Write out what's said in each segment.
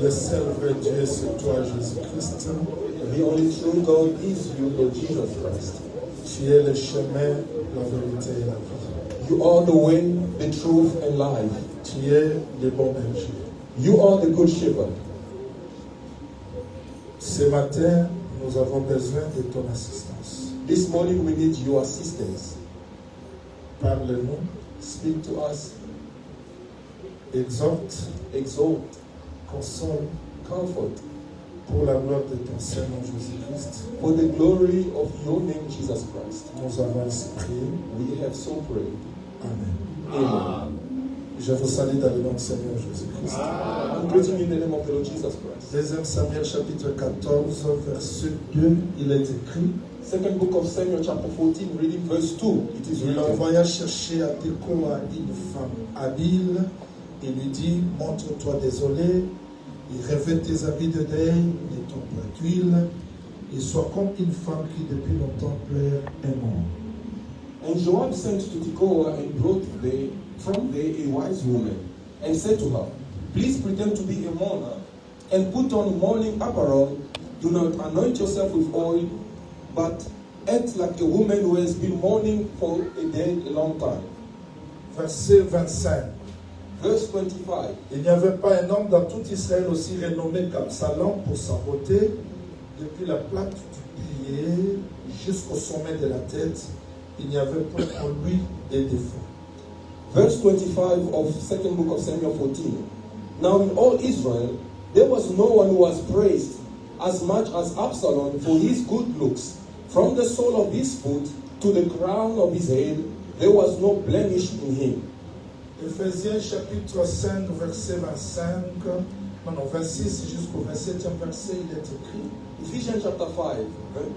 Le seul vrai Dieu, c'est toi, Jésus-Christ. The only true God is you, Lord Jesus Christ. Tu es le chemin, la vérité et la vie. You are the way, the truth, and life. Tu es le bon berger. You are the good shepherd. Ce matin, nous avons besoin de ton assistance. This morning we need your assistance. Parle-nous, Speak to us, exhorte, exalt, console, comfort, pour la gloire de ton Seigneur Jésus-Christ. for the glory of your name, Jesus Christ. Nous avons ainsi prié. We have so prayed. Amen. Amen. Je vous salue dans le nom du Seigneur Jésus-Christ. I'm greeting you in the name of the Lord Jesus Christ. 2 Samuel chapitre 14, verset 2, il est écrit: Second book of Samuel, chapter 14, reading verse 2. It is il written. envoya chercher à Tekoa une femme habile et lui dit: montre-toi désolé, et revêt tes habits de deuil, mets ton plat d'huile, et sois comme une femme qui depuis longtemps pleure et mort. And Joab sent to Tekoa and brought from there a wise woman, and said to her, please pretend to be a mourner, and put on mourning apparel. Do not anoint yourself with oil, but act like a woman who has been mourning for a long time. Verset 25. Verse 25. Il n'y avait pas un homme dans tout Israël aussi renommé qu'Absalom pour sa beauté, depuis la plaque du pied jusqu'au sommet de la tête. Il n'y avait point en lui des défauts. Verse 25 of second book of Samuel 14. Now in all Israel, there was no one who was praised as much as Absalom for his good looks. From the sole of his foot to the crown of his head, there was no blemish in him. Éphésiens chapitre 5, verset 25, non, 26 jusqu'au 27e verset, il est écrit: Ephesians chapter 5,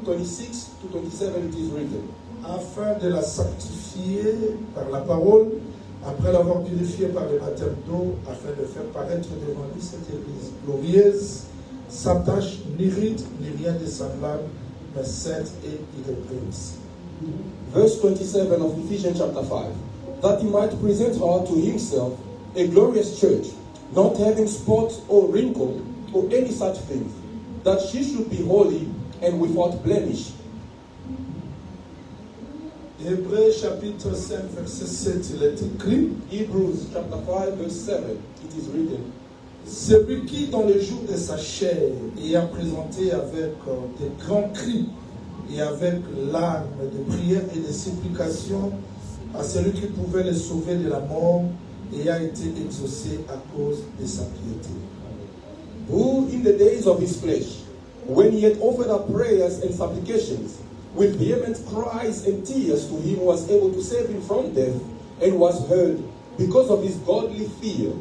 26 to 27 it is written. Afin de la sanctifier par la parole, après l'avoir purifiée par le baptême d'eau, afin de faire paraître devant lui cette église glorieuse, sans tache, ni ride, ni rien de semblable, mais sainte et irrépréhensible. Verse 27 of Ephesians chapter 5. That he might present her to himself a glorious church, not having spot or wrinkle or any such thing, that she should be holy and without blemish. Hébreux chapitre 5 verset 7, il est écrit: Hebrews chapter 5 verse 7, it is written. Celui qui, dans le jour de sa chair, ayant présenté avec des grands cris et avec larmes de prières et de supplications à celui qui pouvait le sauver de la mort, ayant été exaucé à cause de sa piété. Who in the days of his flesh, when he had offered up prayers and supplications, with vehement cries and tears to him, was able to save him from death, and was heard because of his godly fear.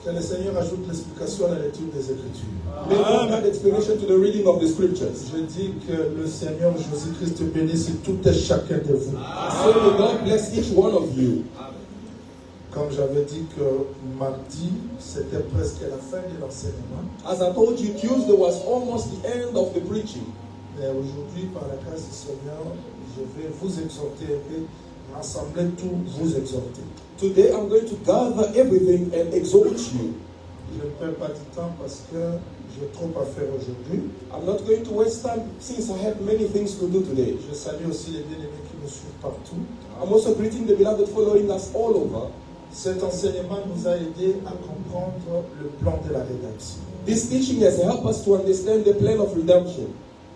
Que le Seigneur ajoute l'explication à la lecture des Écritures. May God add explanation to the reading of the scriptures. Je dis que le Seigneur Jésus-Christ bénisse tout et chacun de vous. So may God bless each one of you. Comme j'avais dit que mardi, c'était presque la fin de l'enseignement. As I told you, Tuesday was almost the end of the preaching. Mais aujourd'hui, par la grâce du Seigneur, je vais vous exhorter un peu, rassembler tout, vous exhorter. Today I'm going to gather everything and exhort you. Je ne perds pas du temps parce que j'ai trop à faire aujourd'hui. I'm not going to waste time since I have many things to do today. Je salue aussi les bien-aimés qui me suivent partout. I'm also greeting the beloved following us all over. Cet enseignement nous a aidé à comprendre le plan de la rédemption. This teaching has helped us to understand the plan of redemption.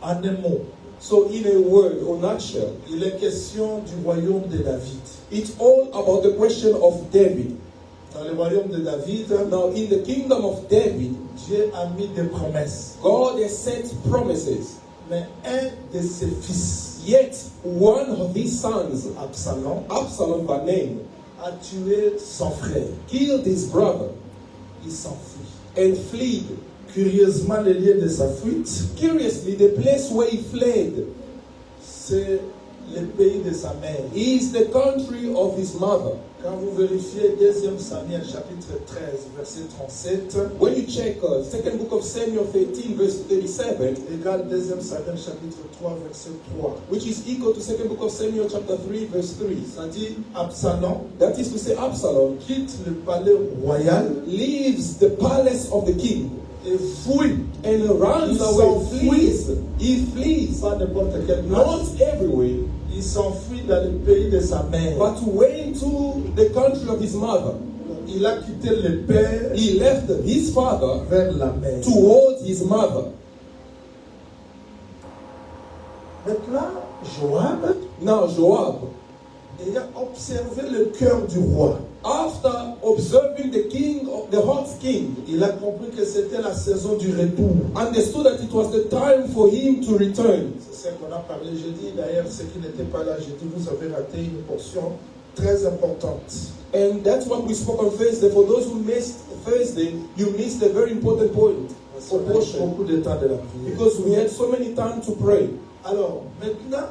En un mot, So in a word or nutshell, il est question du royaume de David. it's all about the question of David. Dans le royaume de David, Now in the kingdom of David, Dieu a mis des promesses. God has set promises. Mais un de ses fils, Yet one of his sons, Absalom, Absalom by name, a tué son frère. killed his brother. Il s'enfuit. and fled. Curieusement, le lieu de sa fuite, Curiously, the place where he fled c'est le pays de sa mère. is the country of his mother. Quand vous vérifiez 2 Samuel chapitre 13, verset 37, When you check second book of Samuel 13 verse 37, égale 2 Samuel chapitre 3, verset 3. which is equal to second book of Samuel chapter 3 verse 3. Ça dit Absalom That is to say, Absalom quitte le palais royal leaves the palace of the king et fuit. and runs Il away, s'enfuit. flees. He flees, Pas n'importe quelle place. not everywhere, Il s'enfuit dans le pays de sa mère. but went to the country of his mother. Il a quitté le père He left his father vers la mère. towards his mother. Maintenant, Joab, Now Joab, ayant observé le cœur du roi, after observing the hot king, il a compris que c'était la saison du retour. understood that it was the time for him to return. C'est ce qu'on a parlé jeudi. D'ailleurs, ceux qui n'étaient pas là jeudi, vous avez raté une portion très importante. And that's what we spoke on Thursday. For those who missed Thursday, you missed a very important point. On a eu beaucoup de temps de la prière. Because we had so many time to pray. Alors, maintenant,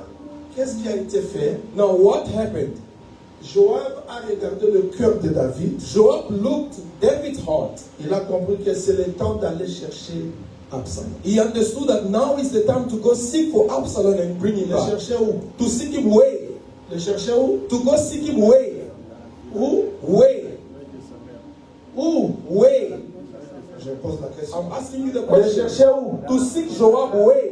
qu'est-ce qui a été fait? Now what happened? Joab a regardé le cœur de David. Joab looked David's heart. Il a compris que c'est le temps d'aller chercher Absalom. He understood that now is the time to go seek for Absalom and bring him Le back. chercher où? To seek him where? Le chercher où? To go seek him where? Où? Where? Où? Where? Je pose la question. I'm asking you the Le question. chercher où? To seek Joab where?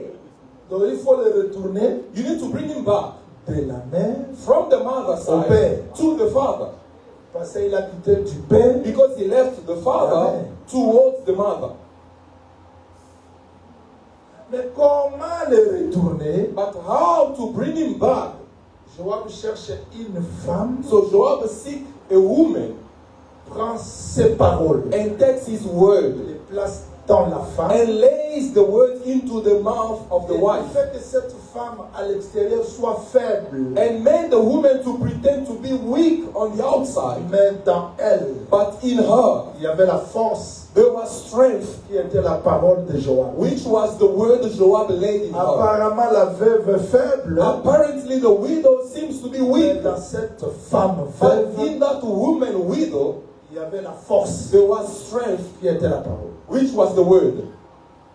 Donc il faut le retourner You need to bring him back de la mère from the mother's Au side père. to the father. parce qu'il a quitté du père. Because he left the father Amen. towards the mother. Mais comment le retourner? But how to bring him back? Joab cherche une femme, So Joab seek a woman prend ses paroles, and takes his word les place dans la femme. and lays the word into the mouth of the Et wife il fait que cette femme à l'extérieur soit faible, and made the woman to pretend to be weak on the outside. mais dans elle, But in her, il y avait la force there was strength, qui était la parole de Joab. which was the word Joab laid in her. Apparemment, la veuve est faible, Apparently, the widow seems to be mais weak. dans cette femme But veuve, in that woman widow, il y avait la force there was strength, qui était la parole. which was the word.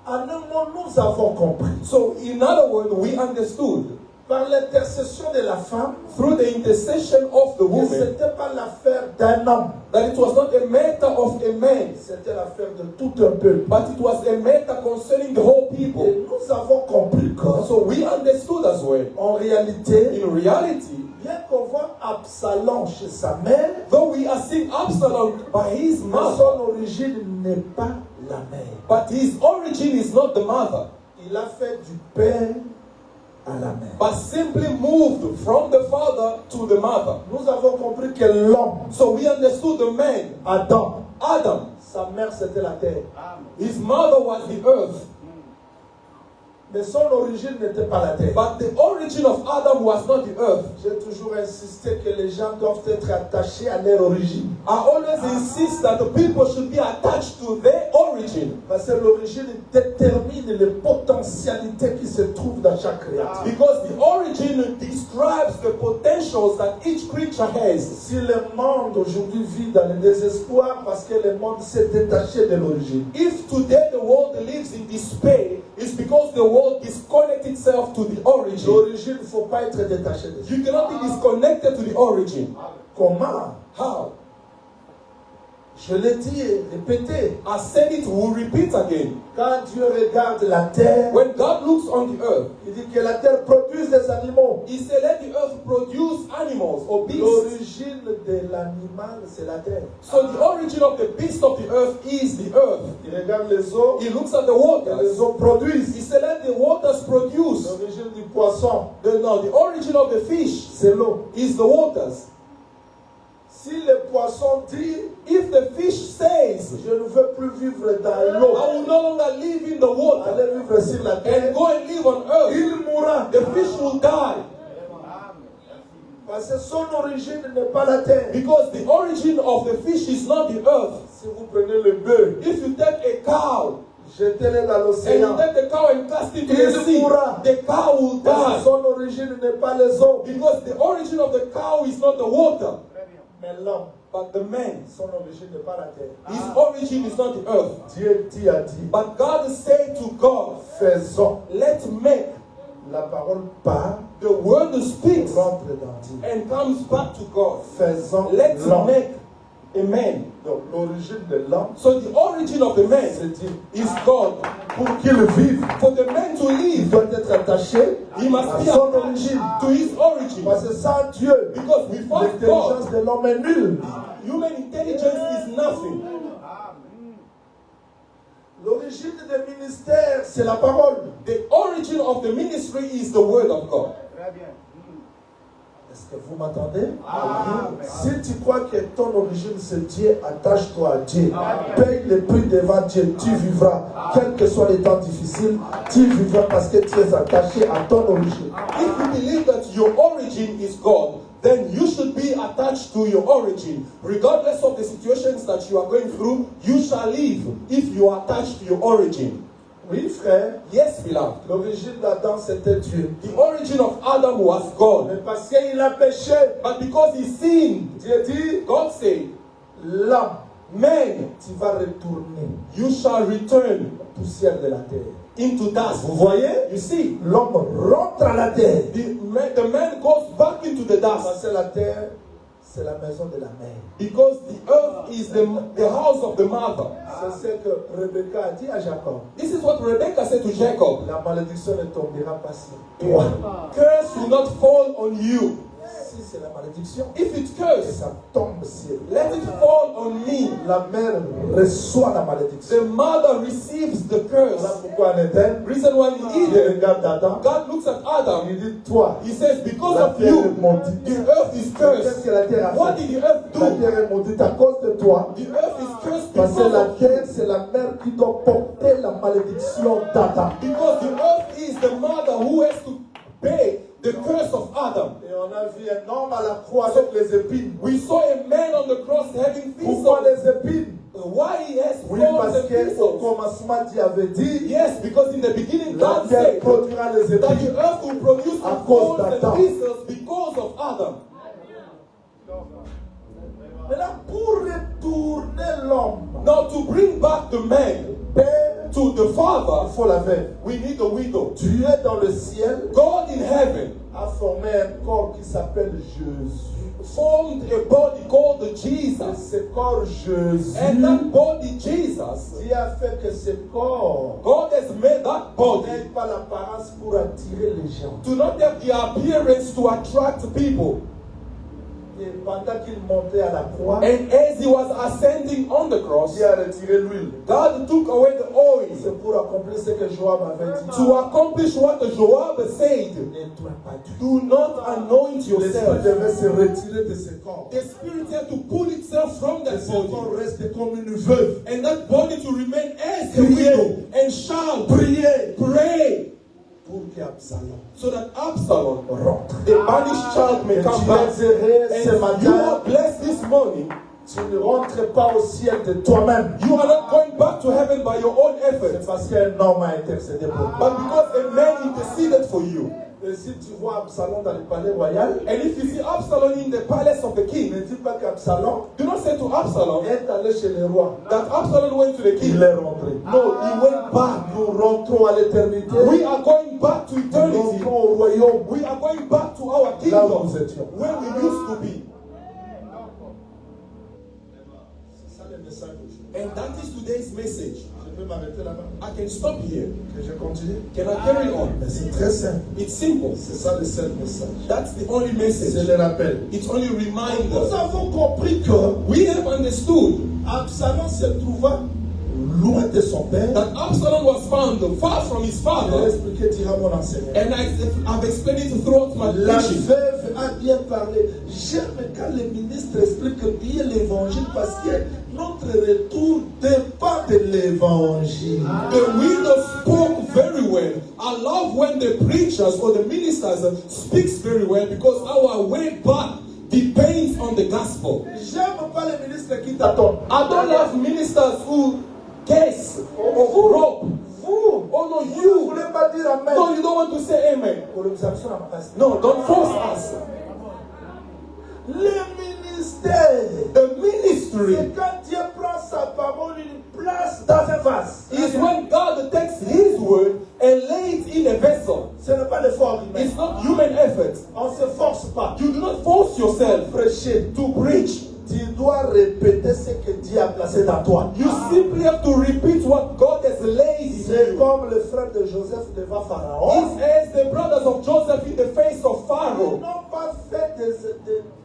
En un mot, nous avons compris, So, in other words, we understood par l'intercession de la femme, through the intercession of the que ce woman n'était pas l'affaire d'un homme, that it was not a matter of a man, c'était l'affaire de tout un peuple. but it was a matter concerning the whole people. Et nous avons compris que, So we understood as well. en réalité, In reality, bien qu'on voit Absalom chez sa mère, though we are seeing Absalom by his mais mother, son origine n'est pas la mère. but his origin is not the mother, Il a fait du père à la mère. but simply moved from the father to the mother. Nous avons compris que l'homme, So we understood the man, Adam, Adam, sa mère c'était la terre. his mother was the earth, Mais son origine n'était pas la terre. but the origin of Adam was not the earth. J'ai toujours insisté que les gens doivent être attachés à leur origine. I always insist that the people should be attached to their origin, Parce que l'origine détermine les potentialités qui se trouvent dans chaque créature. because the origin describes the potentials that each creature has. Si le monde aujourd'hui vit dans le désespoir parce que le monde s'est détaché de l'origine. If today the world lives in despair, it's because the world disconnected itself to the origin. L'origine, il ne faut pas être détaché de ça. You cannot be disconnected to the origin. Comment? How? Je l'ai dit et répété. I said it, we'll repeat again. Quand Dieu regarde la terre, When God looks on the earth, il dit que la terre produise des animaux. He said, let the earth produce animals or beasts. L'origine de l'animal, c'est la terre. So the origin of the beast of the earth is the earth. Il regarde les eaux, He looks at the et les waters. eaux produisent. He said, let the waters produce. L'origine du poisson, The origin of the fish c'est l'eau. is the waters. Si le poisson dit, If the fish says, je ne veux plus vivre dans I l'eau, will no longer live in the water allez vivre sur la terre, and go and live on earth, il mourra. the fish will die. Parce que son origine n'est pas la terre. Because the origin of the fish is not the earth. Si vous prenez le bœuf, If you take a cow jetez-le dans and you l'océan, take the cow and cast it to Il the sea, mourra. the cow will parce que die. son origine n'est pas les eaux, Because the origin of the cow is not the water, mais l'homme. but the man. Son origine n'est pas la terre. His origin is not the earth. Dieu a dit, But God said to God, faisons. let's make. La parole part, The word speaks rentre dans Dieu. and comes back to God. Faisons Let's l'homme. make a man. Donc l'origine de l'homme, So the origin of the man c'est Dieu. is God. Pour qu'il vive, For the man to il live, doit être attaché he must à be son attached origine. to his origin. Parce que sans Dieu, Because without God, l'intelligence de l'homme est nulle. human intelligence is nothing. L'origine des ministères, c'est la parole. The origin of the ministry is the word of God. Est-ce que vous m'entendez? Si tu crois que ton origine c'est Dieu, attache-toi à Dieu. Paye le prix devant Dieu. Tu vivras. Quels que soient les temps difficiles, tu vivras parce que tu es attaché à ton origine. If you believe that your origin is God, then you should be attached to your origin. Regardless of the situations that you are going through, you shall live if you are attached to your origin. Oui, frère. Yes, beloved. L'origine d'Adam, c'était Dieu. The origin of Adam was God. Mais parce qu'il a péché, But because he sinned, Dieu dit, God said, l'homme, man, tu vas retourner you shall return la poussière de la terre. into dust. Vous voyez? You see, L'homme rentre à la terre. the man goes back into the dust. Parce que la terre, c'est la maison de la mère. Because the earth is the house of the mother. C'est ce que Rebecca a dit à Jacob. This is what Rebecca said to Jacob. La malédiction ne tombera pas sur toi. Curse will not fall on you. Si c'est la malédiction, If it et curse, ça tombe sur let it fall on me. la mère reçoit la malédiction. The mother receives the Voilà curse. pourquoi en Éden, Reason why in il Eden, regarde Adam, God looks at Adam. il dit toi, He says, because la of terre est you, maudite. the earth is Qu'est-ce cursed. que la terre a What fait? did the earth La do? terre est maudite à cause de toi. The earth is cursed Parce que because la of terre, c'est la mère qui doit porter la malédiction d'Adam. Because the earth is the mother who has to pay the curse of Adam. Et on a vu un homme à la croix avec les épines. We saw a man on the cross having Pourquoi thistles. les épines? Why he has Oui, thorns parce and qu'au thistles? commencement, Dieu avait dit, Yes, because in the beginning la God terre said produira les that the épines. earth will produce À the cause thorns and d'Adam. thistles because of Adam. Maintenant, pour retourner l'homme, Now to bring back the man Père, to the il Father, faut la veuve. we need a widow. Dieu dans le ciel God in heaven a formé un corps qui s'appelle Jésus. formed a body called the Et Jesus. ce corps Jésus, And that body, Jesus, Dieu a fait que ce corps God has made that body n'ait pas l'apparence pour attirer les gens. to not have the appearance to attract people. Et pendant qu'il montait à la croix, And as he was ascending on the cross, Dieu a retiré l'huile. God took away the oil C'est pour accomplir ce que Joab avait dit. to accomplish what Joab said. Ne dois pas Dieu. Do not anoint L'esprit yourself. devait se retirer de ce corps. The spirit had to pull itself from Et that ce corps body. reste comme une veuve. And that body to remain as a Prier. widow and shout, Prier pray, pour qu'Absalom so that Absalom, rentre. the banished child, may Et come tu back. es heureux ce And you matin. are blessed this morning. Tu ne rentres pas au ciel de toi-même. You are not going back to heaven by your own C'est efforts, parce qu'un homme a intercédé pour toi. but because a man interceded for you. Et si tu vois Absalom dans le palais royal, And if you see Absalom in the palace of the king, ne dis pas qu'Absalom do not say to Absalom est allé chez le roi. that Absalom went to the king. Il est rentré. No, he went back. Nous rentrons à l'éternité. We are going back to Nous eternity. rentrons au royaume. We are going back to our Là où kingdom, nous étions. where we used to be. C'est ça le message d'aujourd'hui. And that is today's message. Je peux m'arrêter là-bas. I can stop here. Que je continue. Can I carry on? Mais c'est très simple. It's simple. C'est ça le seul message. That's the only C'est message. le rappel. It's only a Nous reminder. avons compris que We have understood Absalom se trouva loin de son père. that Absalom was found far from his Je vais father. expliquer durant mon enseignement. And I've explained it throughout my La preaching. veuve a bien parlé. J'aime quand les ministres expliquent bien l'évangile parce que notre retour dépend de l'évangile. The widow spoke very well. I love when the preachers or the ministers speaks very well because our way back depends on the gospel. J'aime pas les ministres qui t'attendent. I don't love ministers who guess or who rope. Vous, Oh no, vous ne you. voulez pas dire amen. No, you don't want to say amen. Colonisation à ma place. No, don't force us. Le ministère, The ministry c'est quand Dieu prend sa parole, une place dans un vase. is when God takes His word and lays it in a vessel. Ce n'est pas l'effort humain. It's not human effort. On ne se force pas. You do not force yourself Prêcher. to preach. Tu dois répéter ce que Dieu a placé dans toi. You simply have to repeat what God has laid in C'est you. comme le frère de Joseph devant Pharaon. It's as the brothers of Joseph in the face of Ils Pharaoh. n'ont pas fait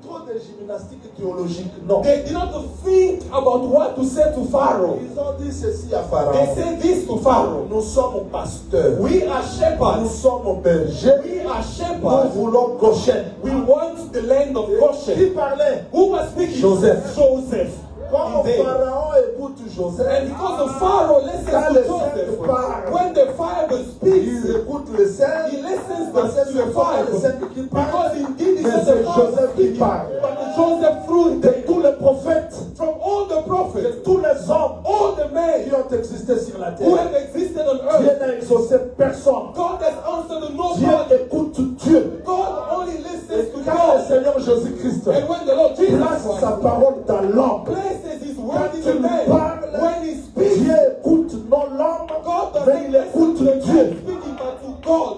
trop de gymnastique théologique. Non. They did not think about what to say to Pharaoh. Ils ont dit ceci à They Pharaon. said this to Pharaoh. Nous sommes pasteurs. We are Nous shepherds. sommes bergers. We are Nous shepherds. voulons Goshen. We want the land of Qui Goshen. parlait? Who was speaking? Joseph. Joseph. Quand Is there. Pharaon écoute Joseph, And because the Pharaoh listens Quand to le Joseph, Saint parle, when the Pharaoh il speaks, écoute le Saint. he listens Parce que to ce the n'est pas le Pharaoh. Saint qui parle, Because indeed it's mais not c'est the Pharaoh Joseph qui speaking, parle. but Joseph through De tous les prophètes, from all the de prophets, tous les hommes all the qui men ont existé sur la who terre, have existed on Dieu earth, n'a exaucé personne. God has answered Dieu nobody. écoute Dieu. God only listens to Quand le God. Seigneur Jésus-Christ And when the Lord Jesus place sa Christ parole dans l'homme, places His quand word in il the man, parle, when He speaks, Dieu écoute non l'homme, God mais doesn't il listen écoute to the man Dieu. speaking, but to God.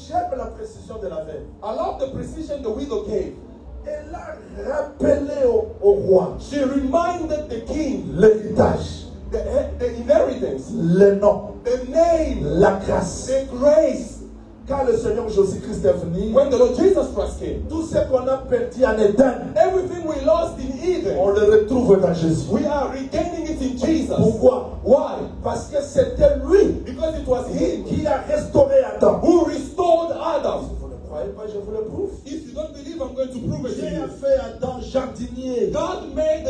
J'aime la précision de la veille. I love the precision the widow gave. Elle a rappelé au roi She reminded the king l'héritage, the inheritance, le nom, the name, la grâce. the grace. Quand le Seigneur Jésus-Christ est venu, When the Lord Jesus Christ came, tout ce qu'on a perdu en Éden, everything we lost in Eden, on le retrouve dans Jésus. we are regaining it in Jesus. Pourquoi? Why? Parce que c'était lui Because it was Him qui a restauré Adam. who restored Adam. Vous ne croyez pas, je vous le prouve. If you don't believe, I'm going to prove it to Dieu a you. fait Adam jardinier. God made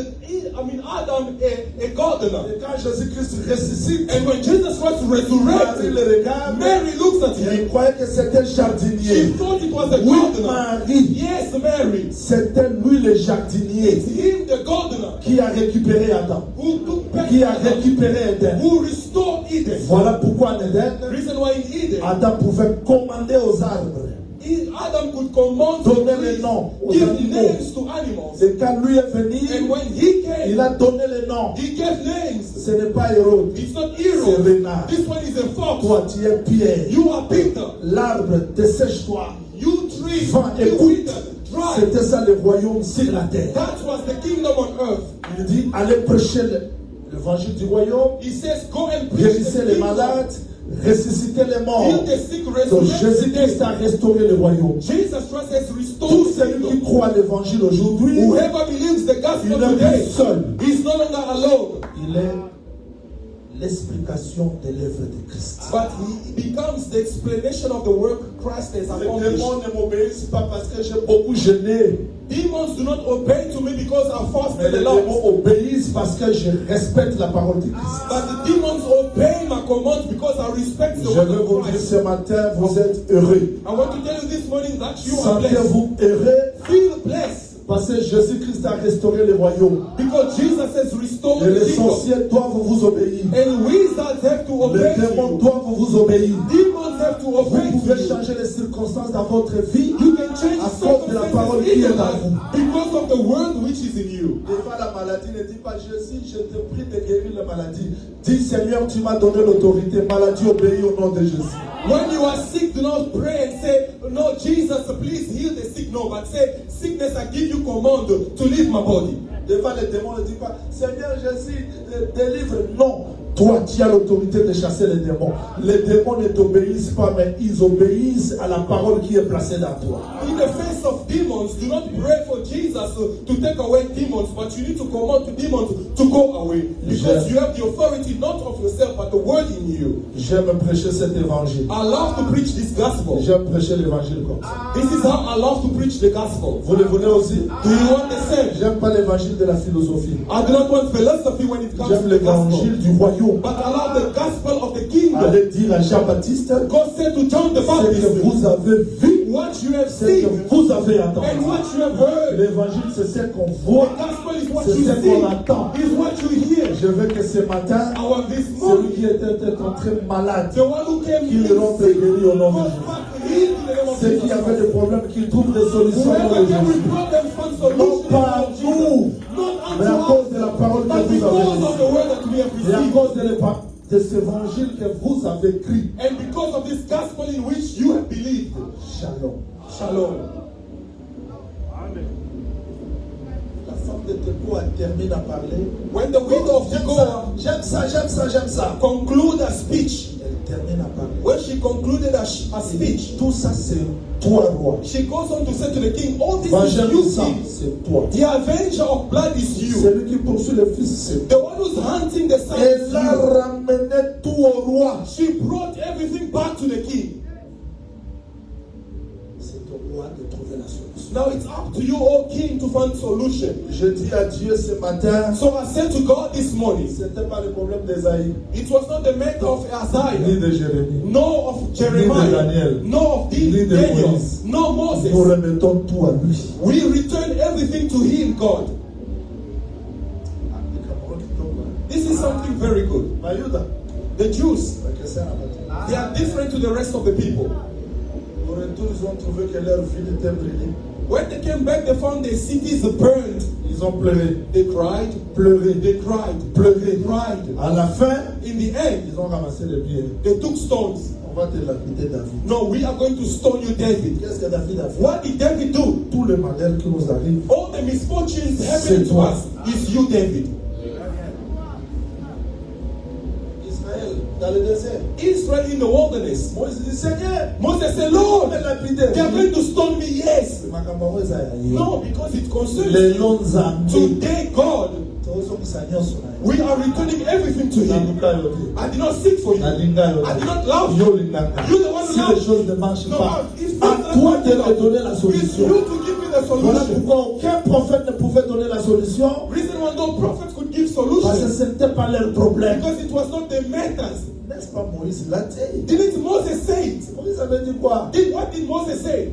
Adam a gardener. Et quand Jésus-Christ ressuscite, And when Jesus Christ Marie resurrected, le regarde, Mary looks at il him. croyait que c'était She jardinier. thought it was a Oui, gardener. Marie, Yes, Mary. c'était lui le It's jardinier him, the gardener, qui a récupéré Adam, who took back qui a Adam, récupéré Éden. who restored Eden. Voilà pourquoi en The Éden, reason why in Eden, Adam pouvait commander aux arbres. Adam could command Donner to les noms aux give animaux. names to animals. Et quand lui est And venu, when he il came, a donné les noms. he gave names. Ce n'est pas Hérode, It's not c'est hero. Renard. This one is a fox. Toi, tu es Pierre. You are Peter. L'arbre dessèche-toi. You tree. Vent, You écoute. withered, dry. C'était ça le royaume sur la terre. That was the kingdom on earth. Il dit, allez prêcher l'évangile du royaume, He says, go and preach guérissez the les kingdom. malades, ressuscitez les morts. Heal the sick, Donc resurrect the Jésus-Christ dead. a restauré le royaume. Jesus Christ has restored Tout the celui qui kingdom. croit à l'évangile aujourd'hui, Whoever believes the gospel il n'est today plus seul. is no longer alone, Il est l'explication de l'œuvre de Christ. but he becomes the explanation of the work Christ has Les accomplished. démons ne m'obéissent pas parce que j'ai beaucoup jeûné. Demons do not obey to me because I Mais fasted les a lot. démons obéissent parce que je respecte la parole de Christ. But the demons obey my commands because I respect the Je word veux of vous dire Christ. ce matin, vous êtes heureux. I want to tell you this morning that you are blessed. Sentez-vous heureux Feel blessed parce que Jésus-Christ a restauré le royaume. because Jesus has restored Et the les kingdom. sorciers doivent vous obéir. And wizards have to Les obey démons you. doivent vous obéir. Demons have to Vous obey pouvez you. changer les circonstances dans votre vie You can change à cause de la parole circumstances qui in est your en life vous. because of the word which is in you. Des fois, la maladie ne dit pas Jésus, je te prie de guérir la maladie. Dis Seigneur, tu m'as donné l'autorité. Maladie, obéis au nom de Jésus. When you are sick, do not pray and say, no, Jesus, please heal the sick. No, but say, sickness, I give you command to leave my body. Des fois, les démons ne disent pas Seigneur Jésus, délivre. Non. Toi, tu as l'autorité de chasser les démons. Les démons ne t'obéissent pas, mais ils obéissent à la parole qui est placée dans toi. In the face of demons, do not pray for Jesus to take away demons, but you need to command the demons to go away. Because you have the authority not of yourself, but the word in you. J'aime prêcher cet évangile. I love to preach this gospel. J'aime prêcher l'évangile comme ça. This is how I love to preach the gospel. Vous le voulez aussi? Do you want the same? J'aime pas l'évangile de la philosophie. I do not want philosophy when it comes to J'aime the gospel. l'évangile du royaume. royaume. but allow the gospel of the kingdom. Allez dire à Jean-Baptiste, God said to John the ce que Baptist, vous avez vu, what you have ce que seen vous avez entendu. and what you have heard. L'évangile, c'est ce qu'on voit, The gospel is what c'est you ce see, qu'on entend. is what you hear. Je veux que ce matin, Our this celui morning, qui était peut-être très malade, the one who came qu'il in rentre guéri au nom de goes Jésus. back healed in the name of Ceux qui Jesus. avaient des problèmes, qu'ils trouvent des solutions au nom Whoever de came Jésus. with problems found Non solutions pas in the à name of nous, Jesus. Not mais à unto cause us, de la parole but que vous because avez of the reçue. word that we have Et à received. cause de cet évangile que vous avez écrit. And because of this gospel in which you have believed. Shalom. Shalom. La femme de Tekoa termine à parler. When the widow of Tekoa J'aime ça. conclude a speech, Elle termine à parler. when she concluded a speech, Tout ça, c'est toi, roi. she goes on to say to the king, all this is Vengeur you, du sang, king. c'est toi. The avenger of blood is you. Celui qui poursuit le fils, c'est The toi. one who's hunting the son is Elle a you. ramené tout au roi. She brought everything back to the king. C'est au roi de trouver la solution. Now it's up to you, O king, to find solution. Je dis à Dieu ce matin, So I said to God this morning, ce n'était pas le problème d'Esaïe, it was not the matter of ni Isaiah, de Jérémie. nor of Ni de Jeremiah, Daniel. nor of Ni de Daniel, Moïse. nor Nous Moses. remettons tout à lui. We return everything to him, God. This is something very good. Mayuda, The Jews, que c'est un they are different to the rest of the people. Au retour, ils ont trouvé que leur ville était brûlée. When they came back, they found their cities burned. Ils ont pleuré, They cried, pleuré, they cried, pleuré. they cried. À la fin, In the end, ils ont ramassé les pierres. they took stones. On va te lapider David. No, we are going to stone you, David. Qu'est-ce que David a fait? What did David do? Tous les malheurs qui nous arrivent, All the misfortunes happening to toi. us is you, David. Israël, dans le désert. Israel in the wilderness. Moïse dit, Seigneur, Moses said, on Lord, va lapider. they are going to stone me, yes. Makambo Esaïe. No, because it concerns Les you. longs amis. Today, God, we are returning everything to him. I did not seek for you. I did not love you. You're the one who Si les loves. choses ne marchent No, pas, if à things toi are de not me donner la it's solution. you to give me the Voilà solution. pourquoi aucun prophète ne pouvait donner la solution, Reason why no prophet could give parce que solution ce n'était pas leur problème. because it was not their matters. N'est-ce pas Moïse l'a dit? Didn't Moses say it? Moïse avait dit quoi? What did Moses say?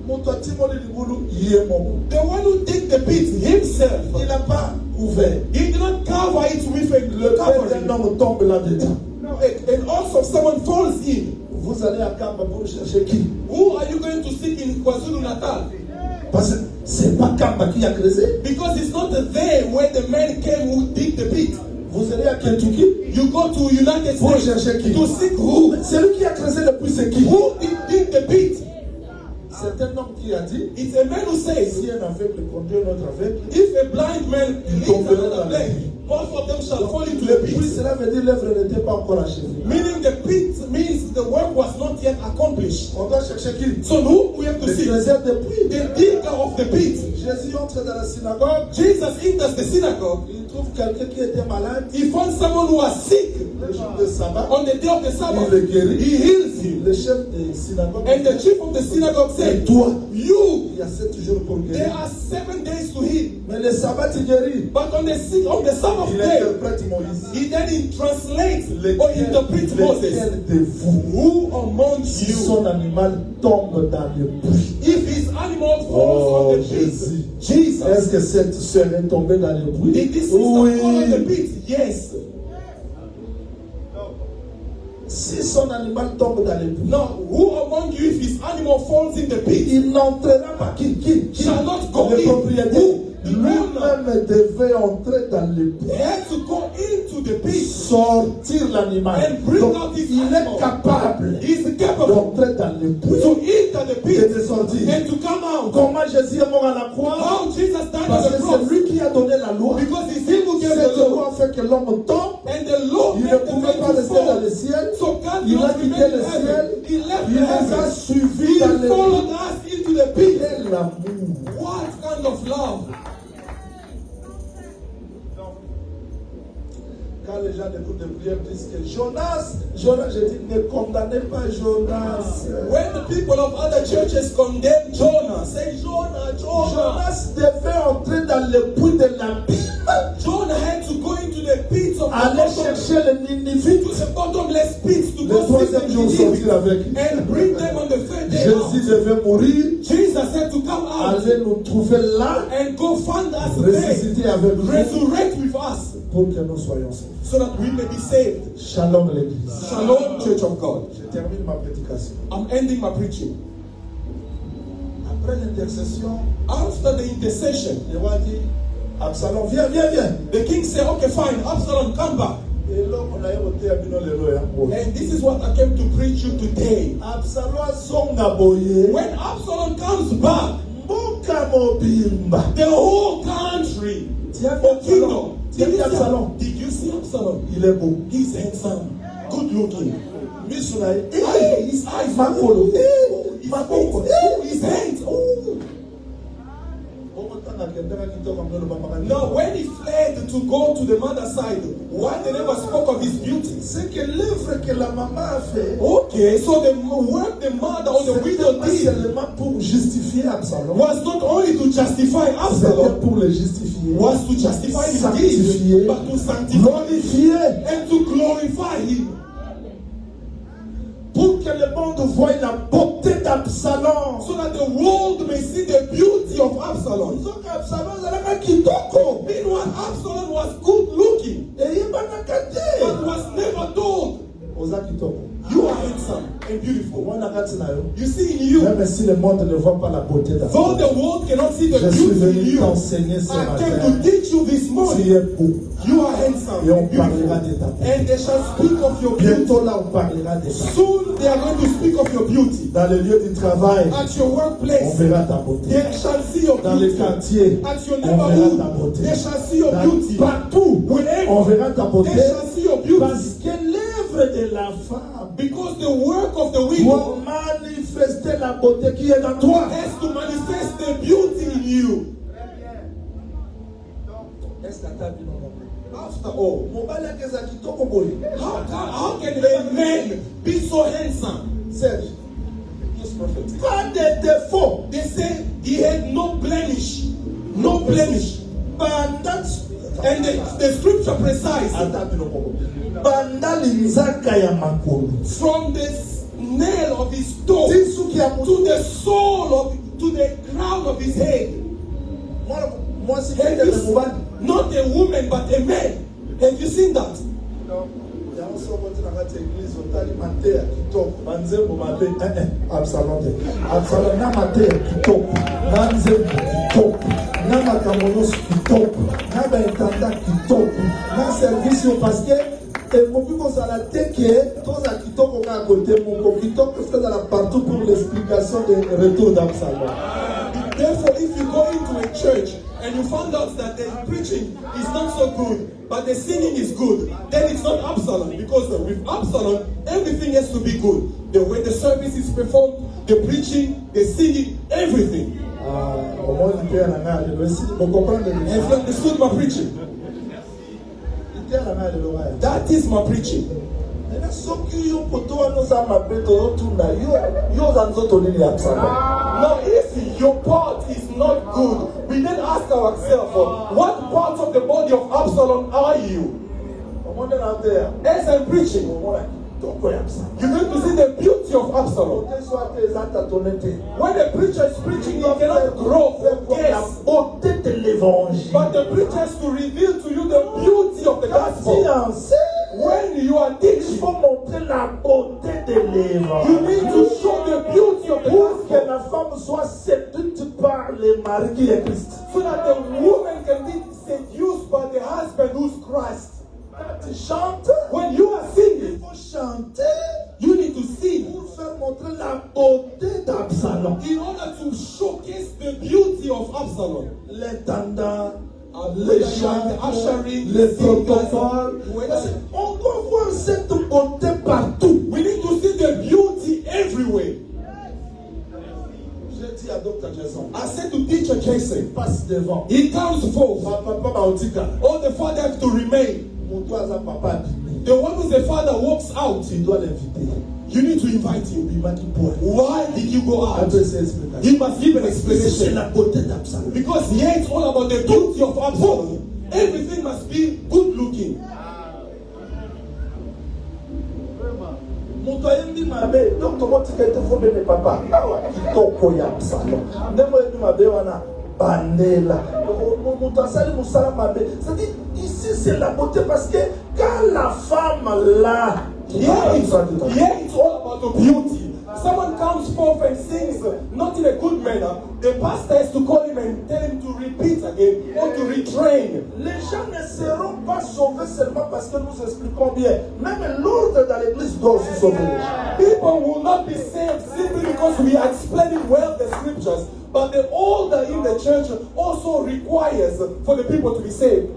Moto Timon Libulu, il est mon. The one who did the pit himself. Il n'a pas ouvert. He did not cover it with a Le père covering. d'un homme tombe là-dedans. No, and also someone falls in. Vous allez à Kamba pour chercher qui? Who are you going to seek in KwaZulu Natal? Parce que c'est pas Kamba qui a creusé. Because it's not there where the man came who dig the pit. Vous allez à Kentucky You go to United pour States chercher qui? to seek who? Celui qui a creusé le puits, c'est qui? Who did dig the pit? C'est un homme qui a dit, It's a man who says, si un aveugle conduit un autre aveugle, if a blind man leads another blind, both of them shall fall into the le puits, pit. cela veut dire l'œuvre n'était pas encore achevée. Meaning the pit means the work was not yet accomplished. On doit chercher qui? So who we have to Le seek? creuseur de puits. The digger of the pit. Jésus entre dans la synagogue, Jesus enters the synagogue. il trouve quelqu'un qui était malade, He found someone who was sick. le jour de sabbat, On the day of the Sabbath, il le guérit. he heals him. Le chef de synagogue, And the chief of the synagogue et said, toi, you, il y a 7 jours pour there guérir. are 7 days to heal. Mais le sabbat, il guérit. But on the Sabbath Il day, interprète Moïse. he then translates or interprets Moses. Lequel de vous, Who among si you, son animal tombe dans le puits, if his animal falls Oh, on the pit, Jésus. Jesus, est-ce que cette sœur est tombée dans le puits? did this sister fall on the Oui. pit? Yes. Si son animal tombe dans le puits, Now, who among you, if his animal falls in the pit, il n'entrera pas. Qui? shall not go Le in? propriétaire. Who? The owner Lui-même devait entrer dans le puits, had to go into the pit sortir l'animal. and bring Donc, out his il animal. est capable He is capable d'entrer dans le puits to enter the et pit de sortir. and to come out. Comment Jésus est mort à la croix? How Jesus died Parce on the que cross? c'est lui qui a donné la loi. Because it's him who gave Cette the law. loi fait que l'homme tombe. And the law Il ne made the pouvait pas man to rester dans fall. le ciel. So God Il a not quitté remain le in ciel. heaven. He left Il the les a heaven. suivis He dans le followed us into the pit. Quel amour. What kind of love? Quand les gens d'écoute de prière disent que Jonas, je dis ne condamnez pas Jonas. When the people of other churches condemn Jonah, say Jonah. Jonas devait entrer dans le puits de l'abîme. Jonah had to go into the pits of Aller the chercher jour sortir avec lui. and bring them on the third day Jésus out. devait mourir, Jesus said to come out aller nous trouver là, and go find us there, ressusciter avec nous resurrect with us, pour que nous soyons sauvés. so that we may be saved. Shalom l'église. Shalom, Church of God. Je termine ma prédication. I'm ending my preaching. Après l'intercession, After the intercession, le roi dit, Absalom, viens, viens, viens. the king said, okay, fine, Absalom, come back. Et là, on a écouté Abino Lelo, hein. And this is what I came to preach you today. Absalom zonga boye. When Absalom comes back, Mboka mobimba. the whole country, Tiens, the kingdom, Absalom. Tiens, Absalom. did you see Absalom? Il est beau. He's handsome, good looking. Misula. Hey, his eyes, Makolo. his Makolo. hands, his hands. Oh. Now, when he fled to go to the mother's side, why they never spoke of his beauty? C'est que l'œuvre que la maman a fait, Okay, so the work the mother or the widow c'était pas did seulement pour justifier Absalom, was not only to justify c'était Absalom, pour le justifier, was to justify his sanctifier, deed, but to sanctify glorifier, and to glorify him. pour que le monde voie la beauté d'Absalom. So that the world may see the beauty of Absalom. Donc Absalom zalaka kitoko, Meanwhile, Absalom was good looking, eyebanaka but te. was never told, Oza kitoko. you are handsome and beautiful. Mwana kati na yo. You see in you, Même si le monde ne voit pas la beauté though d'Absalom, the world cannot see the je suis beauty in venu you, t'enseigner ce I came matin. to teach you this Tu morning. es beau. You are handsome Et on and beautiful. parlera de ta beauté. And they shall speak of your beauty. Bientôt là, on parlera de ça. Soon they are going to speak of your beauty. Dans le lieu du travail, At your on workplace, verra ta beauté. they shall see your Dans les beauty. quartiers, At your on verra ta neighborhood, beauté. they shall see your Dans- beauty. Partout, on Wherever, verra ta beauté. they shall see your beauty. Parce que l'œuvre de la femme Because the work of the doit widow manifester la beauté qui est dans toi. has to manifest the beauty in you. Est-ce que t'as vu non? After all, Mobali akeza kitoko boye. how can a man be so handsome? Serge, Yes, prophet. pas de défaut. They say he had no blemish. No blemish. Banda And the scripture precise, ata biloko. Banda linzaka ya makolo. from the nail of his toe Tisuki ya mutu. to the sole of, to the crown of his head. Moi si Have kete you le seen- mobali. not a woman but a man. Have you seen that? Yango soko tina kati ya église otali mate ya kitoko. Banzembo mabe. Absalom te. Absalom na mate ya kitoko. Na nzembo kitoko. Na makambo nyonso kitoko. Na baintanda kitoko. Na service yo parce que ekoki kozala te ke toza kitoko kaka kote moko. Kitoko ezala partout pour l'explication de retour d'Absalom. Therefore, if you go into a church and you find out that the preaching is not so good, but the singing is good, then it's not Absalom. Because with Absalom, everything has to be good. The way the service is performed, the preaching, the singing, everything. Omoni mpe na ngai lelo esi bokomprendre Have you understood my preaching? ite na ngai lelo kaya. That is my preaching. Ena soki yo poto wana oza mabe tozotuna yo oza nzoto nini ya Absalom. Now, if your part is not good, we then ask ourselves, what part of the body of Absalom are you? Omoni na te ya. As I'm preaching, Omona kitoko ya Absalom. you're going to see the beauty of Absalom. Ote so ate eza tatone te. When the preacher is preaching, he cannot grow. La Yes. beauté de l'évangile. But the preacher has to reveal to you the beauty of the Quand tu gospel. enseignes, When you are il teaching, faut montrer la beauté de you l'évangile. need to show the beauty of the Pour que gospel la femme soit séduite par le mari qui est Christ. so that the woman can be seduced by the husband who's Christ. Quand tu chantes, When you are il singing, faut chanter you need to sing pour faire montrer la beauté d'Absalom. in order to showcase the beauty of Absalom. Les tendants, Les les chants, ushering, les singers, protocoles. Parce qu'on doit voir cette beauté partout. we need to see the beauty everywhere. J'ai dit à Dr. Jason, I said to teacher Jason, passe devant. he comes forth. Papa Baotika, All the father have to remain. mon toi, ça papa abîmé. The one who's the father walks out. Tu dois l'inviter. You need to invite him. Il m'a dit pour elle. Why did you go out? Après cette explication. He must give an C'est explanation. la beauté d'Absalom. Because here it's all about the beauty of Absalom. Everything must be good looking. moto ayembi mabe donc tokotika ete fo bene papa awa kitoko ya salon ndenge oyembi mabe wana bandela moto asali mosala mabe. C'est-à-dire ici c'est la beauté parce que quand la femme là Here it's all about the beauty. Someone comes forth and sings, not in a good manner. The pastor has to call him and tell him to repeat again or to retrain. Les gens ne seront pas sauvés seulement parce que nous expliquons bien. Même l'ordre dans l'église doit aussi sauver les gens. People will not be saved simply because we are explaining well the scriptures, but the order in the church also requires for the people to be saved.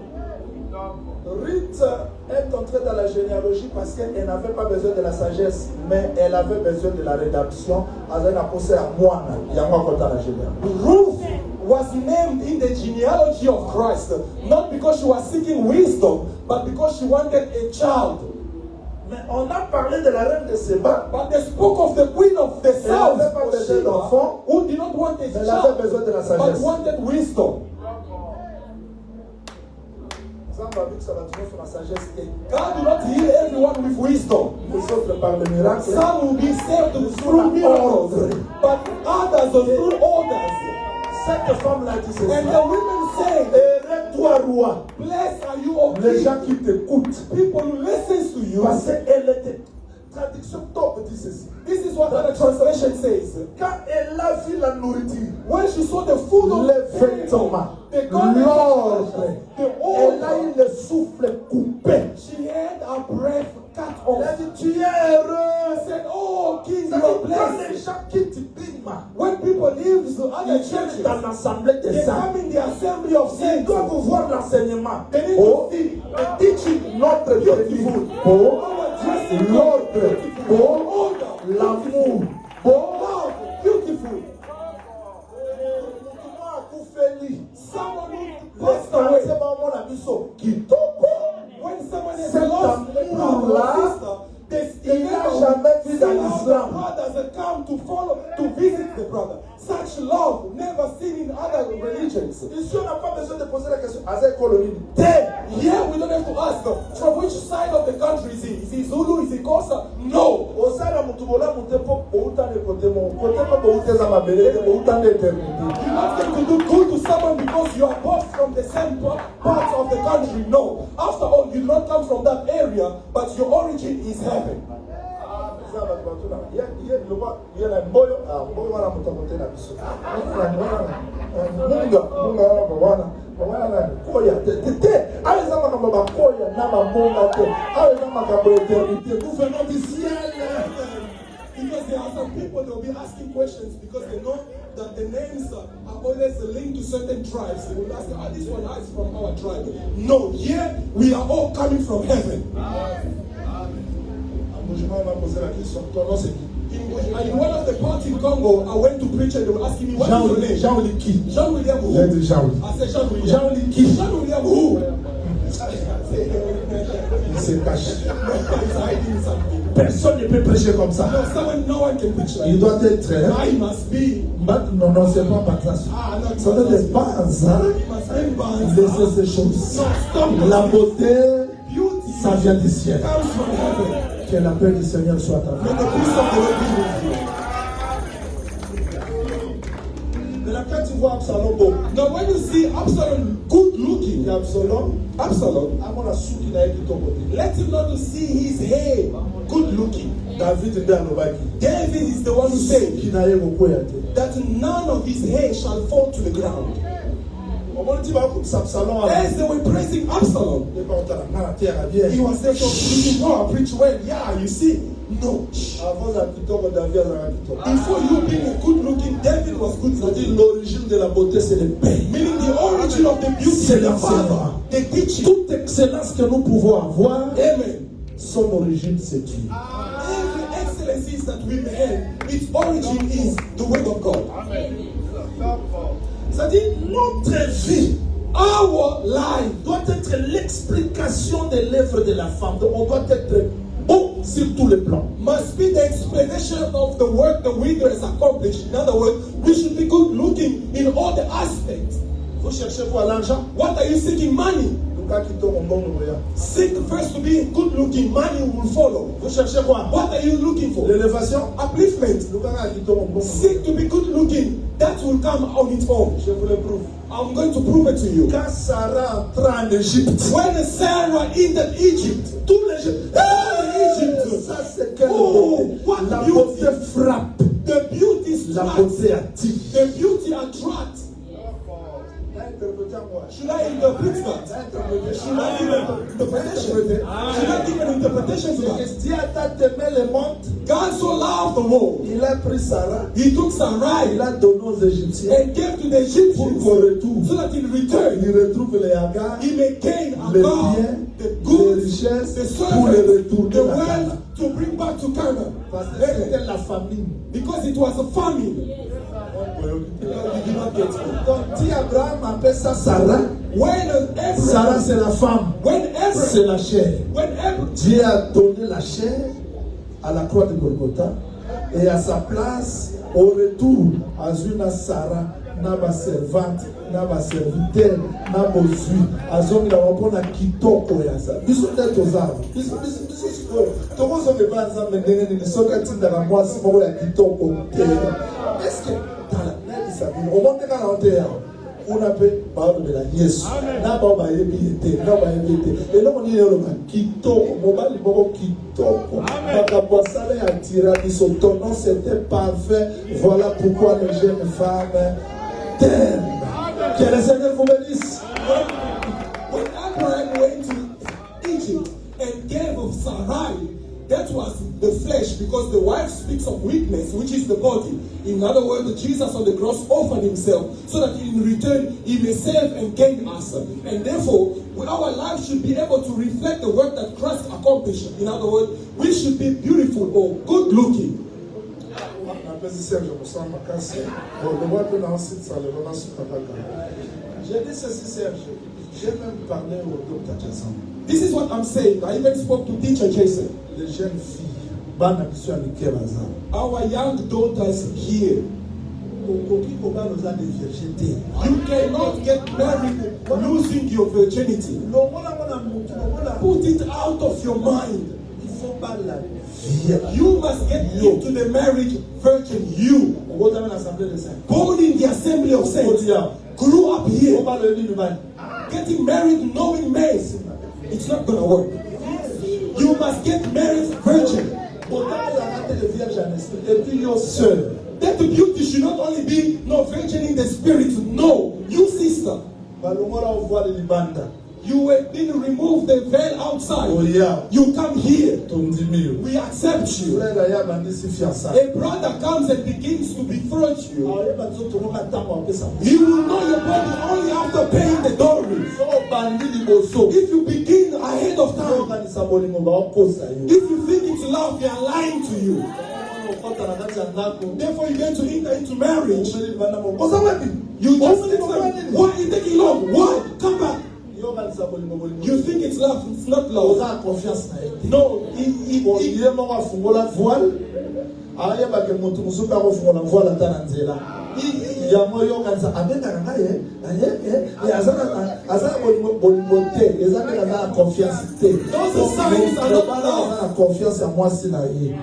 Ruth est entrée dans la généalogie parce qu'elle n'avait pas besoin de la sagesse, mais elle avait besoin de la rédemption. Ruth was named in the genealogy of Christ, not because she was seeking wisdom, but because she wanted a child. Mais on a parlé de la reine de Séba. But they spoke of the queen of the south, who did not want a child, but wanted wisdom. God will not heal everyone with wisdom. Some will be saved through miracles, but others through orders. And the women say, toi roi, blessed are you, O les king. gens qui t'écoutent, People who listen to you. parce qu'elle était. Traduction top dit ceci. This is what the translation says. Quand elle a vu la nourriture, When she saw the food of les vêtements, the garment, l'ordre, the elle a oil, eu le souffle coupé. she had her breath cut Elle off. a dit, tu es heureux. She said, oh, king, you C'est-à-dire, are quand les blessed. gens quittent Bigma, When people leave the other ils viennent churches, dans l'assemblée des they saints. come in the assembly of Ils saints. doivent voir l'enseignement. They need Oh, to see le teaching, notre beautiful. Oh, our dressing l'ordre. beautiful, Oh, order, l'amour. oh, love, beautiful. Someone who passed away. Kitoko. When someone has Cet lost a brother amour-là, or sister, they il n'a never jamais vu dans see how l'islam. the brothers have come to follow, to visit the brother. Such love never seen in other religions. Ici, on n'a pas besoin de poser la question. Azek Kolonini. Here we don't have to ask from which side of the country is he? Is he Zulu? Is he Kosa? No. Osala mutubola mutepo outa ne kote mo kote ko bouteza mabelele outa ne eternité. You're not going to do good to someone because you are both from the same part of the country. No. After all, you do not come from that area, but your origin is heaven. Because there are some people that will be asking questions because they know that the names are always linked to certain tribes. They will ask, this one is from our tribe. No, here we are all coming from heaven. In one of the parts in Congo, I went to preach and they were asking me, what is your name? Jean-William who? I said Jean-William. Jean-William who? Il se cache. He's hiding something. Personne ne peut prêcher comme ça. No one can preach like Il doit être. I must be. Non, c'est pas par ça. Ça doit être pas hasard. Laissez ces choses. La beauté, ça vient du ciel. Que la paix du Seigneur soit avec vous. Mais là, quand tu vois Absalom beau, now when you see Absalom good looking, Absalom, Absalom, à mon avis, il a été ton côté. let him not to see his hair good looking. David est dans le bac. David is the one who said Qui n'a eu beaucoup à that none of his hair shall fall to the ground. As they were praising Absalom, he was there thinking, oh, I preach well. Yeah, you see. No. Before you being a good looking, David was good looking. L'origine de la beauté, c'est le Père. Meaning the origin of the beauty, C'est the l'enseignement. Father, the teaching. Toute excellence que nous pouvons avoir, Amen. son origine, c'est Dieu. Every excellencies that we may have, its origin is the word of God. C'est-à-dire, notre vie, Our life doit être l'explication de l'œuvre de la femme. Donc, on doit être bon sur tous les plans. must be the explanation of the work the widow has accomplished. In other words, we should be good looking in all the aspects. Vous cherchez quoi l'argent? What are you seeking? Money. Seek first to be good looking, money will follow. Vous cherchez quoi? What are you looking for? L'élévation? Upliftment. Seek to be good looking, that will come on its own. Je vous le prouve. I'm going to prove it to you. Quand Sarah entra en Égypte, When Sarah entered Egypt, tout l'Égypte, ça c'est quelle beauté. La beauté frappe, the beauty la strikes, beauté attire. the beauty attracts. Should I interpret that? Should I give an interpretation? Should I give an interpretation to that? Dieu a tant aimé le monde, God so loved the world. il a pris Sarah, He took Sarai il a donné aux Égyptiens and gave to the pour Egyptians qu'au retour, so that in return il retrouve les hagas, he may gain les Agar, biens, the les goods, richesses the pour les servants, retourner the à Canaan. wealth to bring back to Canaan. Parce que c'était la famine. Because it was a famine. You did not get me. Donc, si Abraham appelle ça Sarah, When Sarah Abraham, c'est la femme, c'est when la chair. Abraham, Dieu a donné la chair à la croix de Golgotha et à sa place, au retour, à une Sarah, n'a pas servante, n'a pas serviteur, n'a pas zui, à zone la wapona kitoko ya sa. Biso d'être aux arbres. Biso siko. Comment on peut pas ensemble mener ni soka tinda la moi si moko ya kitoko. Est-ce que dans la net ça dit au monde quand on terre on appelle par de la Yesu. Na ba ba yebi na ba yebi et non on y est le kitoko, mobile moko kitoko. Makambo sala ya tira biso ton nom c'était parfait. Voilà pourquoi les jeunes femmes t'aiment. Que le Seigneur vous bénisse. when Abraham went to Egypt and gave of Sarai, that was the flesh, because the wife speaks of weakness, which is the body. In other words, Jesus on the cross offered himself so that in return he may save and gain us. And therefore, our life should be able to reflect the work that Christ accomplished. In other words, we should be beautiful or good looking. J'ai dit ceci, Serge. J'ai même parlé au docteur Jason. This is what I'm saying. I even spoke to teacher Jason. Les jeunes filles, bana biso ya mike baza. Our young daughters here. Okoki koba loza de virginité. You cannot get married losing your virginity. Longola mona mutu, longola. Put it out of your mind. Il faut pas la vierge. You must get into the marriage virgin. You, Okoza na l'assemblée des saints. born in the assembly of saints, grew up here, Oba le ni bani. getting married knowing men. It's not gonna work. You must get married virgin. Autant la rate de vierge en esprit. Et puis yo sœur. That the beauty should not only be no virgin in the spirit. No, you sister, Balongola au voile de libanda. you have been removed the veil outside. Oya. You come here. Tondimio. We accept you. Frère aya bandisi fiança. A brother comes and begins to befriend you. Ayeba nzoto mona tango apesa. He will know your body only after paying the dowry. So bandi liboso. If you begin ahead of time, Organisa bolingo ba okosa yo. if you think it's love, they are lying to you. Okota na kati ya ndako. Therefore, you get to enter into marriage. Omeli bana mo. Oza wepi. You just Omeli think, bana why are you taking long? Why? Come back. Yo organisa bolingo bolingo. You think it's love, it's not love. Oza confiance na ye. No, Iye moko afungola voile. Ayeba ke mutu musuka afungola voile ata na nzela. Yango yo organisa abenda na ye. Azana bolingo te. Ezaka na confiance te. Those signs are not love. Na confiance ya mwasi na ye.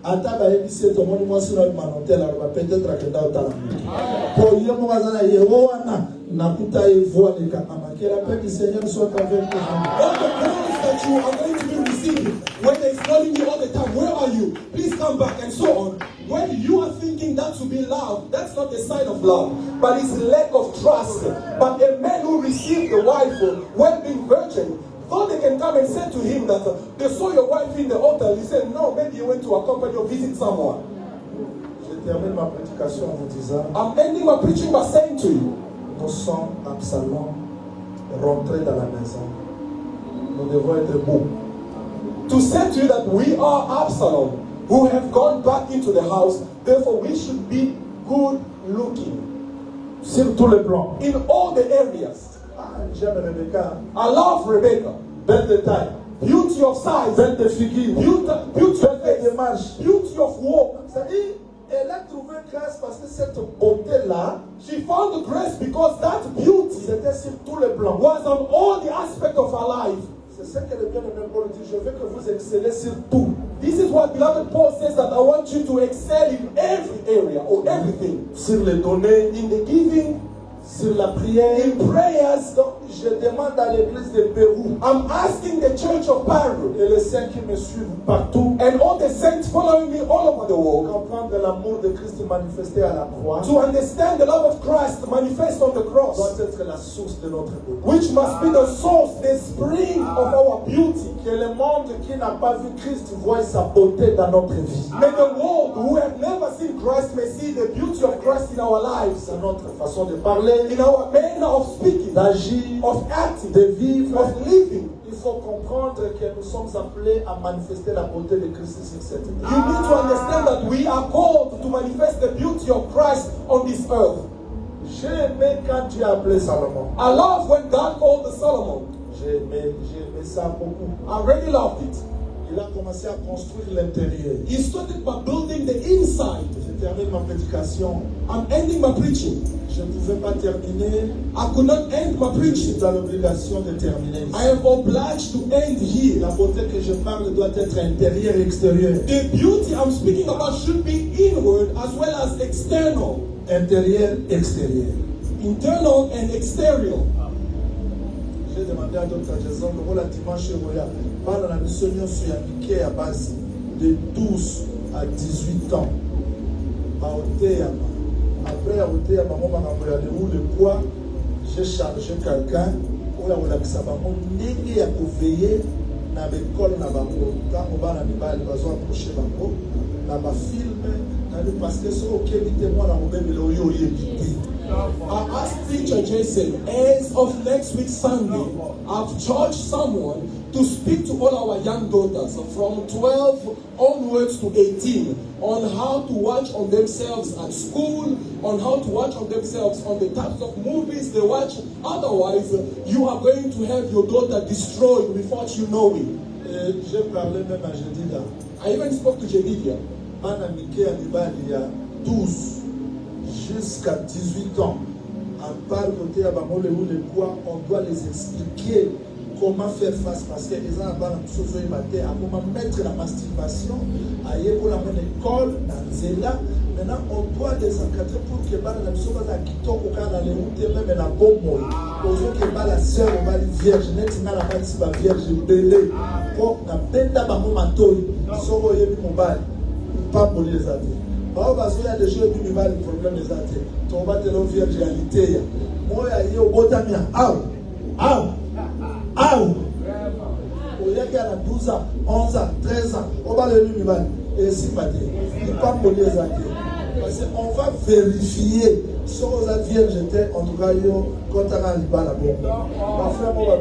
Ata bayebisi ete omoni mwasi na manotel aloba peut-être akenda otala moto po ye moko aza na ye wana nakuta ye voile ekangama que la paix du Seigneur soit avec nous. All the prayers that you are going to be receiving, when they're calling you all the time, where are you? Please come back, and so on. When you are thinking that to be love, that's not the sign of love, but it's lack of trust. But a man who received the wife when being virgin, though they can come and say to him that they saw your wife in the altar, he said, no, maybe you went to accompany or visit someone. Je termine ma prédication en vous disant, I'm ending my preaching by saying to you, nous sommes Absalom, rentrés dans la maison. Nous devons être beaux. to say to you that we are Absalom, who have gone back into the house, therefore we should be good looking Sur tous les plans. in all the areas. Ah, j'aime Rebecca. I love Rebecca. Belle de taille. Beauty of size, Belle de figure. beauty of Belle de face, démarche. beauty of walk. C'est-à-dire, Elle a trouvé grâce parce que cette beauté-là, she found grace because that beauty c'était sur tous les plans. was on all the aspects of her life. C'est ce que le bien-aimé Paul dit. Je veux que vous excellez sur tout. This is what beloved Paul says, that I want you to excel in every area or everything. Sur les données, In the giving, sur la prière. in prayers. Donc, je demande à l'église de Pérou I'm asking the church of Peru et les saints qui me suivent partout and all the saints following me all over the world comprendre l'amour de Christ manifesté à la croix to understand the love of Christ manifest on the cross, doit être la source de notre beauté. which must be the source, the spring of our beauty. Que le monde qui n'a pas vu Christ voie sa beauté dans notre vie. May the world who have never seen Christ may see the beauty of Christ in our lives, Dans notre façon de parler, in our manner of speaking, d'agir, of acting, de vivre. of living. Il faut comprendre que nous sommes appelés à manifester la beauté de Christ sur cette You terre. need to understand that we are called to manifest the beauty of Christ on this earth. J'ai aimé quand Dieu a appelé Salomon. I love when God called the Solomon. J'ai aimé ça beaucoup. I really loved it. Il a commencé à construire l'intérieur. He started by building the inside. Je termine ma prédication. I'm ending my preaching. Je ne pouvais pas terminer. I could not end my Je preaching. suis dans l'obligation de terminer. I am obliged to end here. La beauté que je parle doit être intérieure et extérieure. The beauty I'm speaking about should be inward as well as external. Intérieur, extérieur. Internal and exterior. J'ai demandé à Dr. Jason que la dimanche pendant la mission sur Mickey à base de 12 à 18 ans. Après, à Otéama, le poids, j'ai chargé quelqu'un où il a veillé dans l'école, quand on va approcher dans film, parce que ce qui est moi, I asked teacher Jason, as of next week Sunday, I've charged someone to speak to all our young daughters from 12 onwards to 18 on how to watch on themselves at school, on how to watch on themselves on the types of movies they watch. Otherwise, you are going to have your daughter destroyed without you knowing. J'ai parlé même à Jedida. I even spoke to Jedidia. Il y a 12 jusqu'à 18 ans. On parle côté à Bamole ou les poids, on doit les expliquer comment faire face parce que les gens comment mettre la masturbation à l'école, dans Zéla. Maintenant, on doit les encadrer pour que la mission va kitoko quand on les routes même la bombe. Pour que la sœur va la vierge, net na la pas vierge belé. Pour na benda ba momatoi, soro yebi mobile. Pas pour les amis. Parce qu'il y a des gens qui ont des problèmes des athées. On va te le faire réalité. Moi, il y a au Botamia. Il y a 12 ans, 11 ans, 13 ans. On va le lui et si pas il pas pour les athées. Parce qu'on va vérifier si on a vierge était en tout cas quand on a liba la bombe. Ma frère, moi,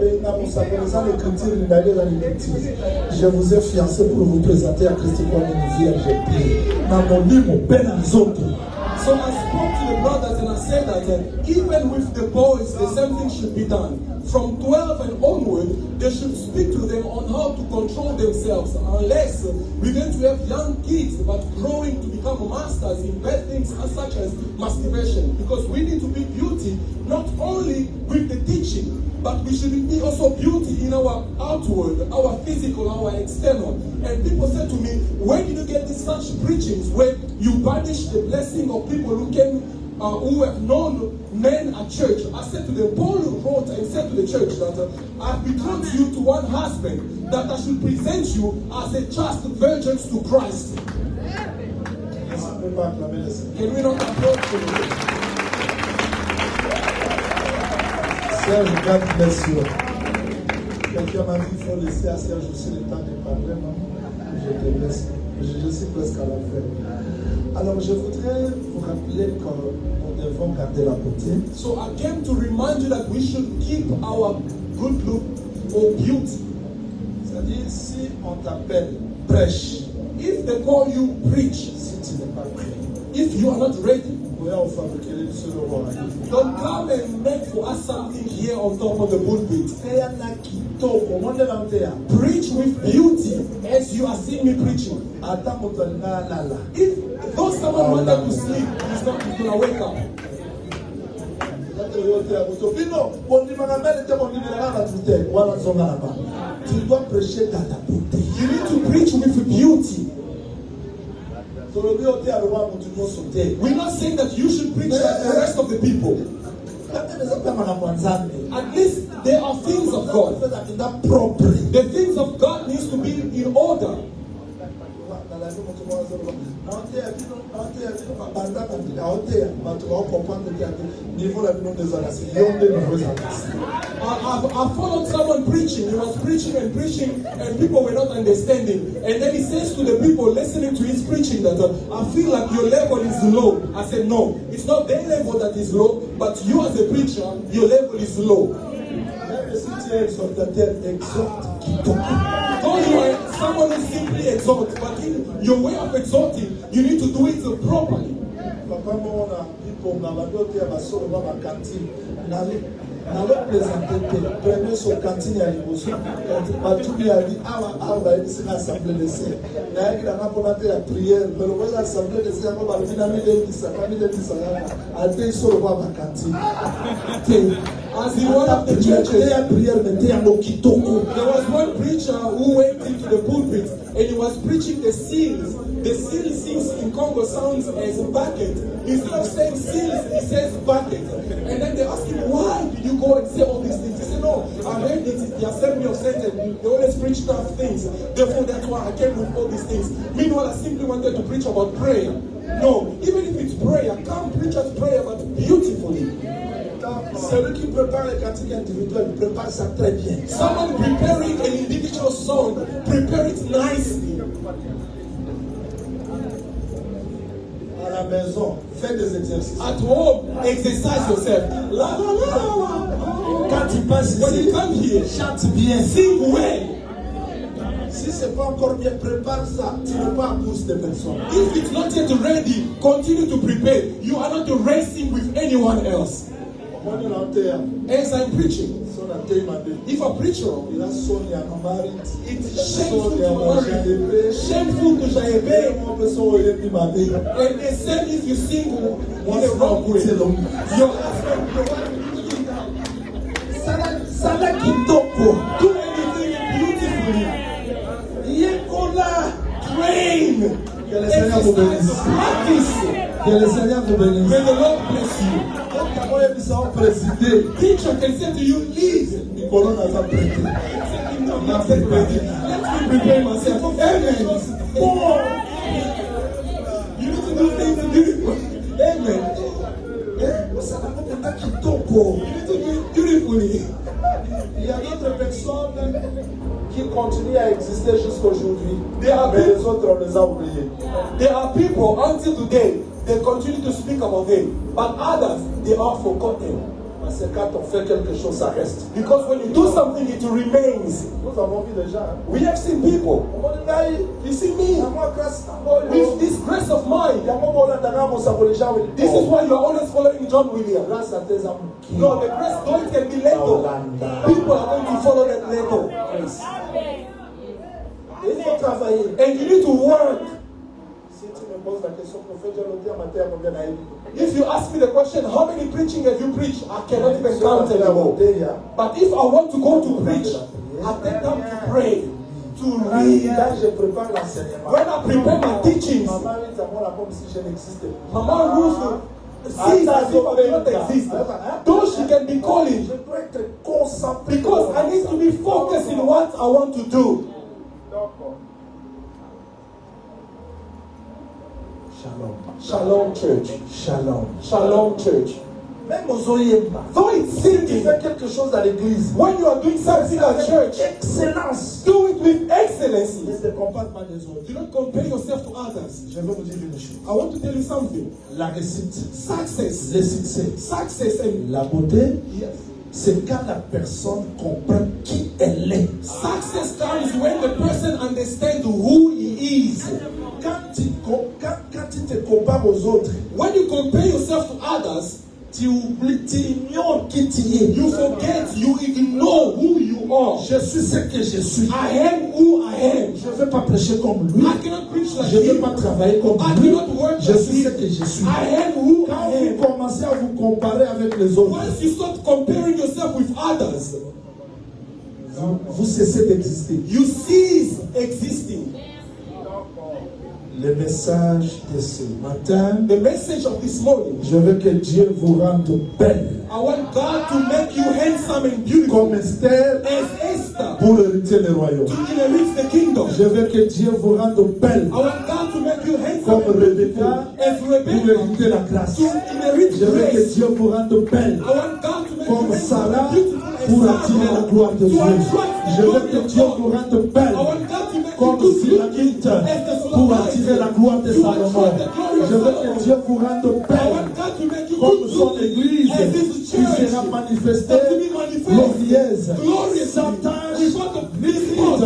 je vous ai fiancé pour vous présenter à Christ comme une vierge pure. Dans mon lit, mon père a zonté. So I spoke to the brothers and I said that even with the boys, the same thing should be done. From 12 and onward, they should speak to them on how to control themselves. Unless we're going to have young kids but growing to become masters in bad things such as masturbation. Because we need to be beauty not only with the teaching, but we should be also beauty in our outward, our physical, our external. And people said to me, where did you get these such preachings where you banish the blessing of people who came, who have known men at church? I said to them, Paul wrote and said to the church that I've betrothed you to one husband, that I should present you as a chaste virgins to Christ. Can we not approach him? Serge, God bless you. Quelqu'un m'a dit qu'il faut laisser à Serge aussi le temps de parler. Non? Je te laisse. Je suis presque à la fin. Alors, je voudrais vous rappeler que nous devons garder la beauté. So I came to remind you that we should keep our good look or beauty. C'est-à-dire, si on t'appelle prêche, if they call you preach, si tu n'es pas prêt, if you are not ready, don't come and make for us something here on top of the pulpit. Preach with beauty as you are seeing me preaching. If Though someone wanted to sleep, he's going to wake up. Tu dois prêcher dans la beauté. You need to preach with beauty. We're not saying that you should preach like the rest of the people. At least there are things of God. The things of God needs to be in order. I followed someone preaching. He was preaching, and people were not understanding. And then he says to the people listening to his preaching that I feel like your level is low. I said, no, it's not their level that is low, but you as a preacher, your level is low. Though you are someone who simply exalts, but in your way of exalting, you need to do it properly. As in one of the churches, there was one preacher who went into the pulpit and he was preaching the seals. The seal seals in Congo sounds as bucket. Instead of saying seals, he says bucket. And then they asked him, why did you go and say all these things? He said, no, I heard it is the assembly of Satan. They always preach tough things. Therefore, that's why I came with all these things. Meanwhile, I simply wanted to preach about prayer. No, even if it's prayer, come preach as prayer, but beautifully. Celui qui prépare les cantiques individuelles prépare ça très bien. Someone preparing an individual song, prepare it nicely. À la maison, fais des exercices. At home, exercise yourself. La, la, la, la. Quand tu passes ici, when you come here, chante bien, sing well. Si c'est pas encore bien, prépare ça. Tu n'es pas en course de personne. If it's not yet ready, continue to prepare. You are not racing with anyone else. As I'm preaching, if I preach wrong, it's shameful to worry, shameful to jailbait, and the same if you sing in the wrong way. Your husband, do anything beautifully. Train. Exercise, practice. Que le Seigneur vous bénisse. May the Lord bless you. Teacher can say to you, leave. Let me prepare myself. Amen. You need to do things beautiful. Amen. You need to do it beautifully. Il y a d'autres personnes qui continuent à exister jusqu'aujourd'hui. Mais les autres, on les a oubliés. There are people until today, they continue to speak about them. But others, they are forgotten. Parce que quand on fait quelque chose, ça reste. Because when you do something, it remains. Nous avons vu déjà. We have seen people. You see me. With this grace of mine. This is why you are always following John William. No, the grace, though it can be little, people are going to follow that little. And you need to work. If you ask me the question, how many preaching have you preached? I cannot even count anymore. But if I want to go to preach, I take time to pray, to read. When I prepare my teachings, Mama Ruth sees as if I do not exist. Though she can be calling, because I need to be focused in what I want to do. Shalom. Shalom church. Shalom. Shalom church. Même aux Oyemba. Though it's singing, Tu fais quelque chose à l'église. when you are doing something at church, Excellence. do it with excellency. Ne te compare pas des autres. Do not compare yourself to others. Je vais vous dire une chose. I want to tell you something. La réussite, Success. le succès, Success and la beauté, yes. c'est quand la personne comprend qui elle est. Success comes when the person understands who he is. Quand tu te compares aux autres, When you compare yourself to others, tu oublies, tu ignores qui tu es. you forget, you ignore who you are. Je suis ce que je suis. I am who I am. Je ne vais pas prêcher comme lui. I cannot preach like Je ne vais him. pas travailler comme I lui. cannot work Je like suis ce him. que je suis. I am who Quand I vous am. commencez à vous comparer avec les autres, Once you start comparing yourself with others, vous cessez d'exister. you cease existing. Le message de ce matin, The message of this morning, je veux que Dieu vous rende belle I want God to make you handsome and beautiful comme Esther as Esther pour hériter le royaume. to inherit the kingdom. Je veux que Dieu vous rende belle I want God to make you handsome comme and beautiful Rebecca as pour Rebecca hériter la grâce. to inherit Je veux que grace. Dieu vous rende belle I want God to make you comme handsome Sarah and beautiful pour as attirer la Sarah gloire de to Dieu. attract the Je veux glory que of Dieu God. vous rende I belle want God to make you comme good looking Syramite as the pour Shulamite attirer la gloire de to Salomon. attract the glory of Je veux que Solomon. Dieu vous rende I belle want God to make you comme good son looking église as this qui church sera manifestée that to be manifest glorieuse, gloriously sans tache, without a ni spot,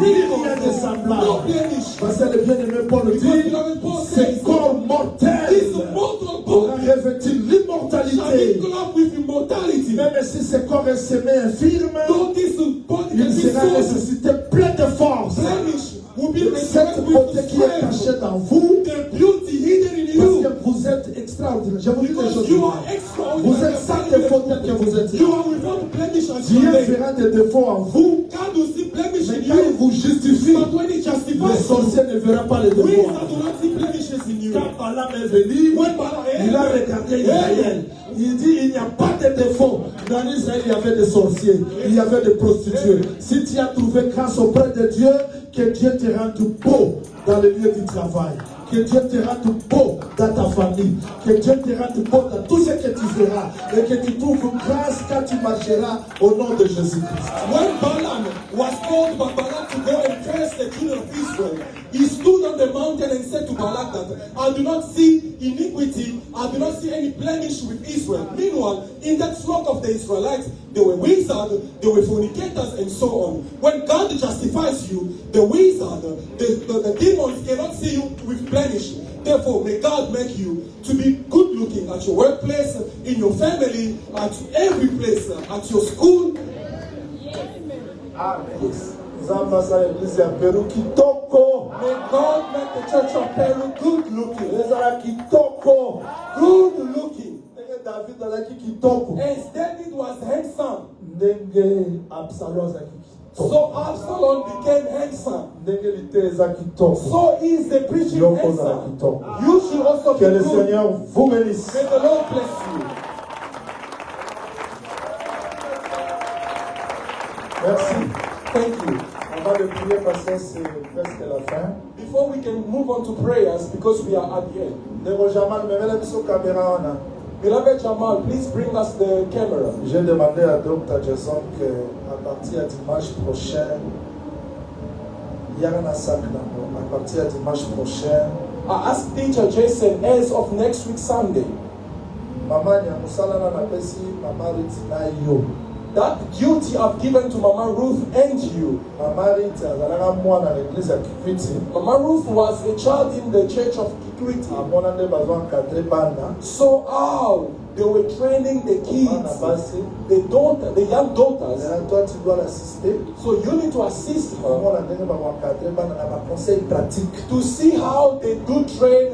rien de no semblable. blemish. Parce que le bien-aimé Paul Because dit, beloved Paul ce says, corps mortel this mortal aura body revêtu shall be l'immortalité. clothed with immortality. Même si ce corps est semé infirme, Though this body can il be sera sold, nécessité plein de force. blemish will be Cette resurrected beauté with qui est strength. cachée dans vous, The beauty hidden in parce you. que vous êtes extraordinaire. Je vous dis des Because choses. you are Vous extraordinary. êtes sans défaut tel que vous êtes. You are without blemish as Dieu you are. fera des défauts en vous, God will see blemish mais in quand il you. vous justifie, But when he le justifies sorcier ne verra pas les you, we défauts. do not see blemishes in you. Quand Balaam est venu, When Balaam- il a regardé Israël. Il dit, il n'y a pas de défaut. Dans Israël, il y avait des sorciers, il y avait des prostituées. Si tu as trouvé grâce auprès de Dieu, que Dieu te rende beau dans le lieu du travail. Que Dieu te rende beau dans ta famille. Que Dieu te rende beau dans tout ce que tu feras. Et que tu trouves grâce quand tu marcheras au nom de Jésus-Christ. When Balaam was told by Balak to go and curse the children of Israel, he stood on the mountain and said to Balak that I do not see iniquity, I do not see any blemish with Israel. Meanwhile, in that flock of the Israelites, they were wizards, they were fornicators, and so on. When God justifies you, the wizard, the demons cannot see you with blemish. Therefore, may God make you to be good looking at your workplace, in your family, at every place, at your school. Yes. Zambasa l'église ya Peru kitoko. May God make the church of Peru good looking. Ezala kitoko. Good looking. Ndenge David azalaki kitoko. As David was handsome, Ndenge Absalom azalaki kitoko. so Absalom became handsome. Ndenge lite eza kitoko. So is the preaching Yo, handsome. kitoko. You should also be Que le good. Seigneur vous bénisse. May the Lord bless you. Merci. Thank you. Avant de prier parce que c'est presque la fin. Before we can move on to prayers, because we are at the end. Ndeko Jamal, memela biso caméra wana. Beloved Jamal, please bring us the camera. J'ai demandé à Dr. Jason qu'à partir de dimanche prochain, il y a un sac là-bas. À partir de dimanche prochain, I asked Teacher Jason, as of next week Sunday, Maman Nyamusala na napesi Mama Riti na yo. that duty I've given to Mama Ruth and you. Mama Riti azalaka mwana na l'église ya Kikwiti. Mama Ruth was a child in the church of Kikwiti. Amona nde bazwa encadrer bana. So how they were training the Bana kids, basi. the young daughters. Maintenant toi tu dois l'assister. So you need to assist her Amona ndenge bakoencadrer bana na ba conseil pratique. to see how they do train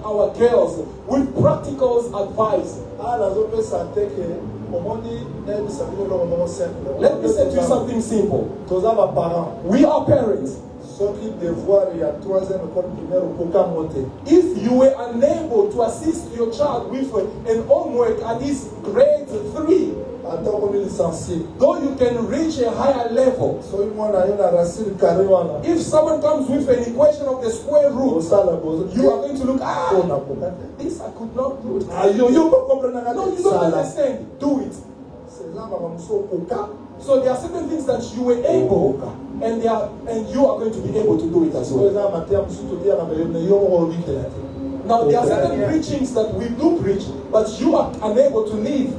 our girls with practicals advice. Ah nazopesa te ke omoni nayebisa bino eloko moko simple. Let me say to you something simple. Toza baparent. We are parents. Soki devoir ya 3e école primaire okoka mote. If you were unable to assist your child with an homework at this grade 3, Ata okomi licencié. though you can reach a higher level, Soki mwana yo na racine carré wana. if someone comes with an equation of the square root, Osala bozo. you are going to look, Ona koka te. this I could not do it. Ayo yo ko comprendre na No, you don't sala. understand. Do it. C'est là ba muso koka. So there are certain things that you were able, and you are going to be able to do it as So well. eza matia musu to dia na mbele yo mo bikela te. Now there are certain preachings that we do preach, but you are unable to live.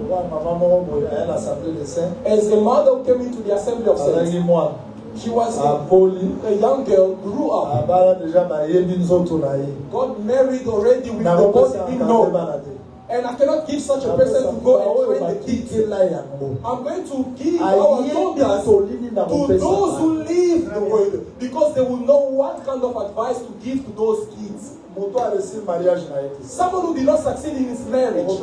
Wa mama mo boy aya na assemblée de saints. As a mother who came into the assembly of saints, Azali mwana. she was Apoli. a young girl, grew up, Abala deja ba yebi nzoto na ye. got married already with Na the body kopesa being encadrer known. bana te. And I cannot give such a person to go and train the kids. I'm going to give our daughters to those who live the word, because they will know what kind of advice to give to those kids. Someone who did not succeed in his marriage, how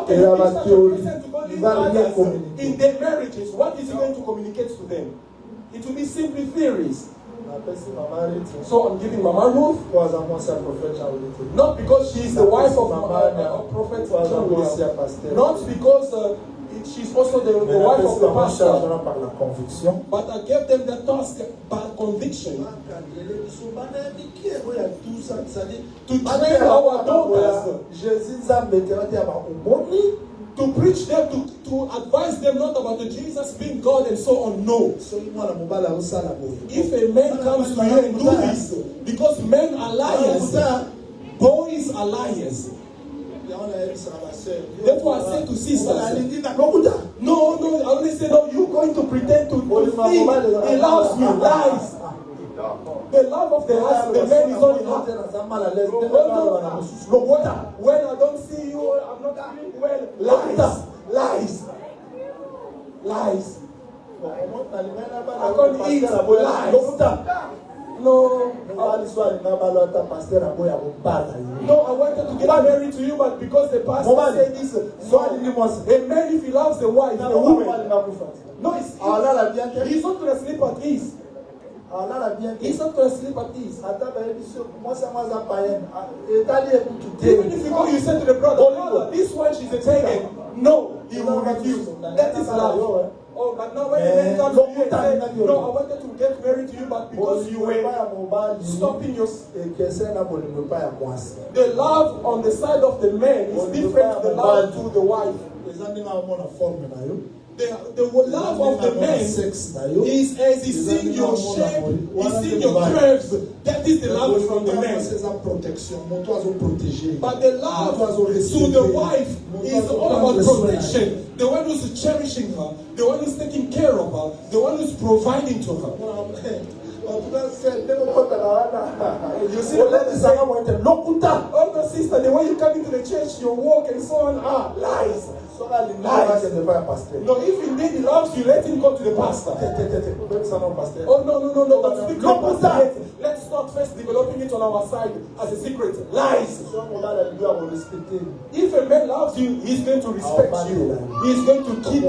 can you be such a person to go lead others in their marriages? What is he going to communicate to them? It will be simply theories. So I'm giving Mama Ruth, not because she's the wife of a prophet, not because she's also the wife of the pastor, but I gave them the task by conviction to train our daughters, to preach them, to advise them not about the Jesus being God and so on. No. If a man comes to you and do this, because men are liars, boys are liars. Therefore I say to sisters, no, I only say, no, you're going to pretend to think he loves me. Lies. The love of the husband, the man is only half. When I don't see you, I'm not feeling well. Lies. I can't eat. Lies. No, I wanted to get married to you, but because the pastor said this, so a man, if he loves the wife, the woman, no, he's not going to sleep at ease. He's not going to sleep at ease. Even if you go, you say to the brother, this one she's a pagan. No, he will refuse. That is love. Oh, but now when the man comes to you and says, no, I wanted to get married to you, but because you were stopping your... The love on the side of the man is different to the love to the wife. The love of the man is as he's seeing your shape, he's seeing your curves. That is the love from the man. But the love to the wife is all about protection. The one who's cherishing her, the one who's taking care of her, the one who's providing to her. You see, oh no, sister, the way you come into the church, your walk and so on, lies. Lies. No, if indeed he loves you, let him go to the pastor. Oh no, but speak to the pastor. Let's not first developing it on our side as a secret. Lies. If a man loves you, he's going to respect you. He's going to keep you.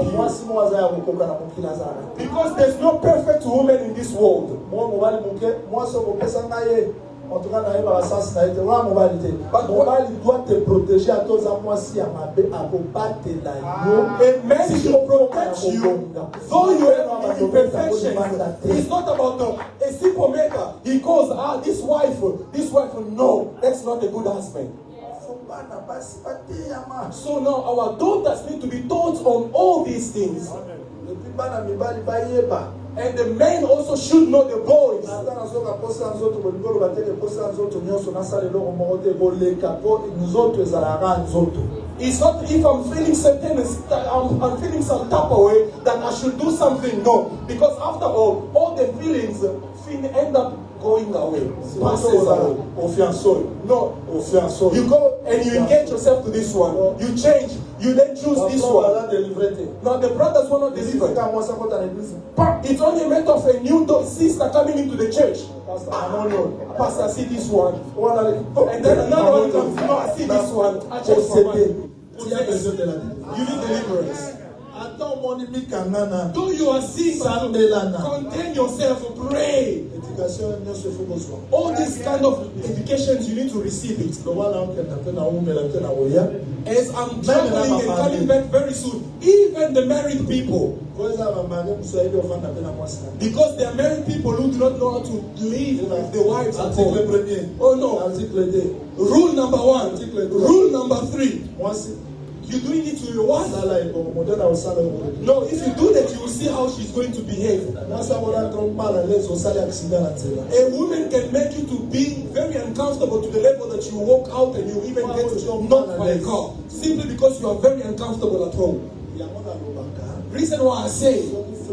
Because there's no perfect woman in this world. But mobile doit te protéger à tous à moi si à ma akobatela yo. A man should protect you. Though you have imperfection, it's not about a simple maker. He goes, this wife, no, that's not a good husband. So now our daughters need to be taught on all these things. And the men also should know the boys. It's not if I'm feeling certain, I'm feeling some type of way that I should do something. No, because after all the feelings end up going away. Passes away. No. You go and you engage yourself to this one. You change. You then choose this one. Now the brothers were not delivered. It's only a matter of a new sister coming into the church. Pastor, I see this one. And then another one comes. No, I see this one. I change my mind. You need deliverance. Though you are sick, contain yourself, pray. All these kind of educations, you need to receive it. As I'm traveling and coming back very soon, even the married people, because there are married people who do not know how to live with the wives at home. Oh no. Rule number 1. Rule number 3. You're doing it to your wife. No, if you do that, you will see how she's going to behave. A woman can make you to be very uncomfortable to the level that you walk out and you even get knocked by a car. Simply because you are very uncomfortable at home. Reason why I say, if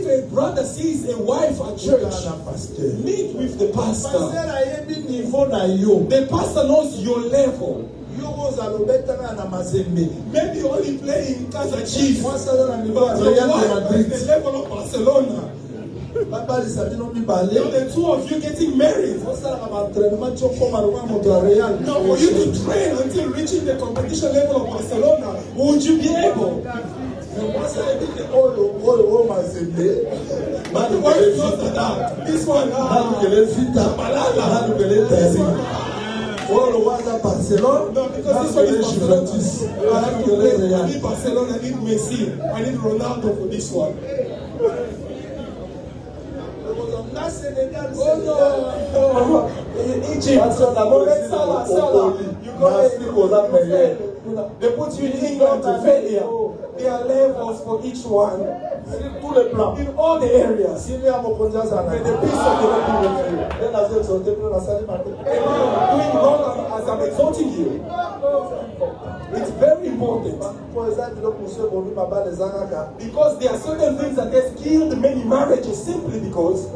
a brother sees a wife at church, meet with the pastor. The pastor knows your level. Maybe you only play in Casa Chiefs, but your wife is the level of Barcelona. Now the two of you getting married. Now for you to train until reaching the competition level of Barcelona, would you be able? But the wife knows that. This one, no, because this one is Barcelona. I have to play. I need Barcelona, I need Messi, I need Ronaldo for this one. Oh no! In Egypt, they put you in England to failure. There are levels for each one. In all the areas. May the peace of the Lord be with you. Doing wrong as I'm exalting you. It's very important. Because there are certain things that have killed many marriages simply because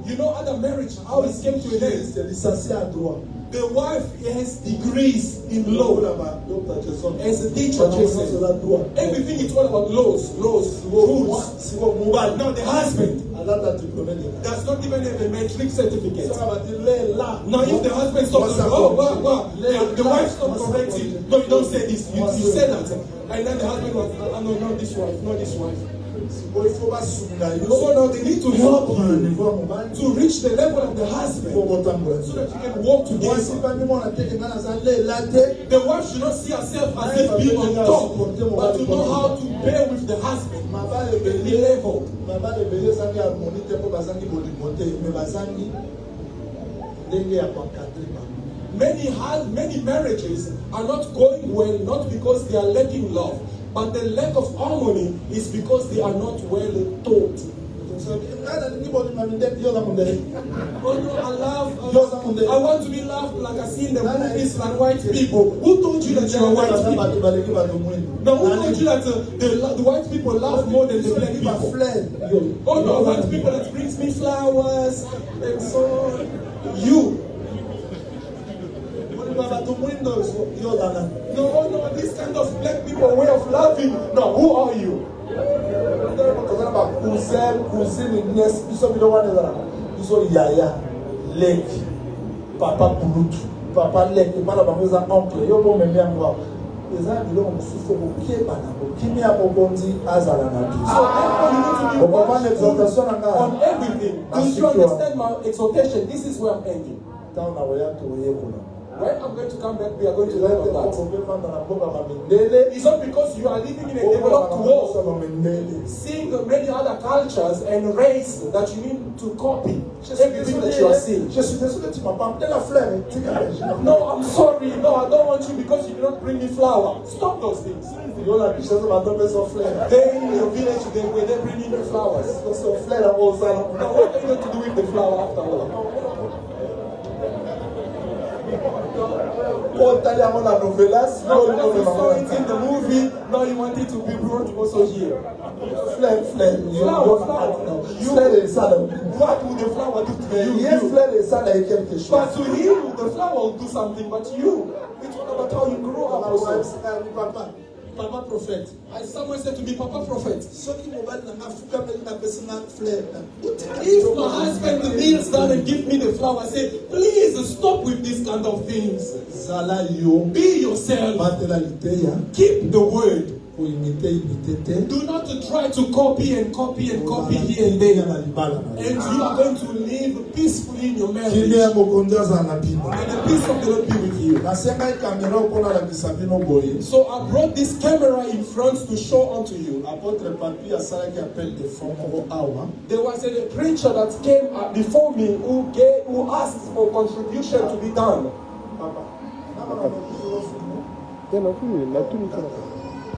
you know other marriage, how it came to an end. The wife has degrees in law. As a teacher, everything is all about laws, rules. Now the husband does not even have a matric certificate. Now if the husband stops, the wife stops correcting. No, you don't say this. You say that. And then the husband was, no, not this wife, not this wife. So now they need to help you to reach the level of the husband so that you can walk together. The wife should not see herself as if being on top, but to know how to bear with the husband. The level. Many marriages are not going well, not because they are lacking love, but the lack of harmony is because they are not well taught. Oh no, I want to be loved like I see in the movies like white people. Who told you that you are white people? No, who told you that the white people love more than the black people? Oh no, white people that brings me flowers and so on. You. No, this kind of black people way of loving. No, who are you? Papa Pulutu, Papa Lek, Malabamuza Uncle, Yobo Memia. So therefore you need to be on everything. Do you understand my exhortation? This is where I'm ending. When I'm going to come back, we are going to learn on that. It's not because you are living in a developed world, seeing many other cultures and race that you need to copy everything that you are seeing. No, I'm sorry. No, I don't want you because you did not bring me flour. Stop those things. They in your village, they bring in the flowers. Now, what are you going to do with the flour after all? No, you saw it in the movie. Now you want it to be brought also here. Flower. What would the flower do to you? But to him, the flower will do something. But you, it's all about how you grow up. Papa prophet. Someone said to me, Papa prophet. If my husband kneels down and gives me the flower, I say, please stop with this kind of things. Be yourself. Keep the word. Do not try to copy and copy and copy here and there. And you are going to live peacefully in your marriage. And the peace of the Lord be with you. So I brought this camera in front to show unto you. There was a preacher that came before me who asked for contribution to be done.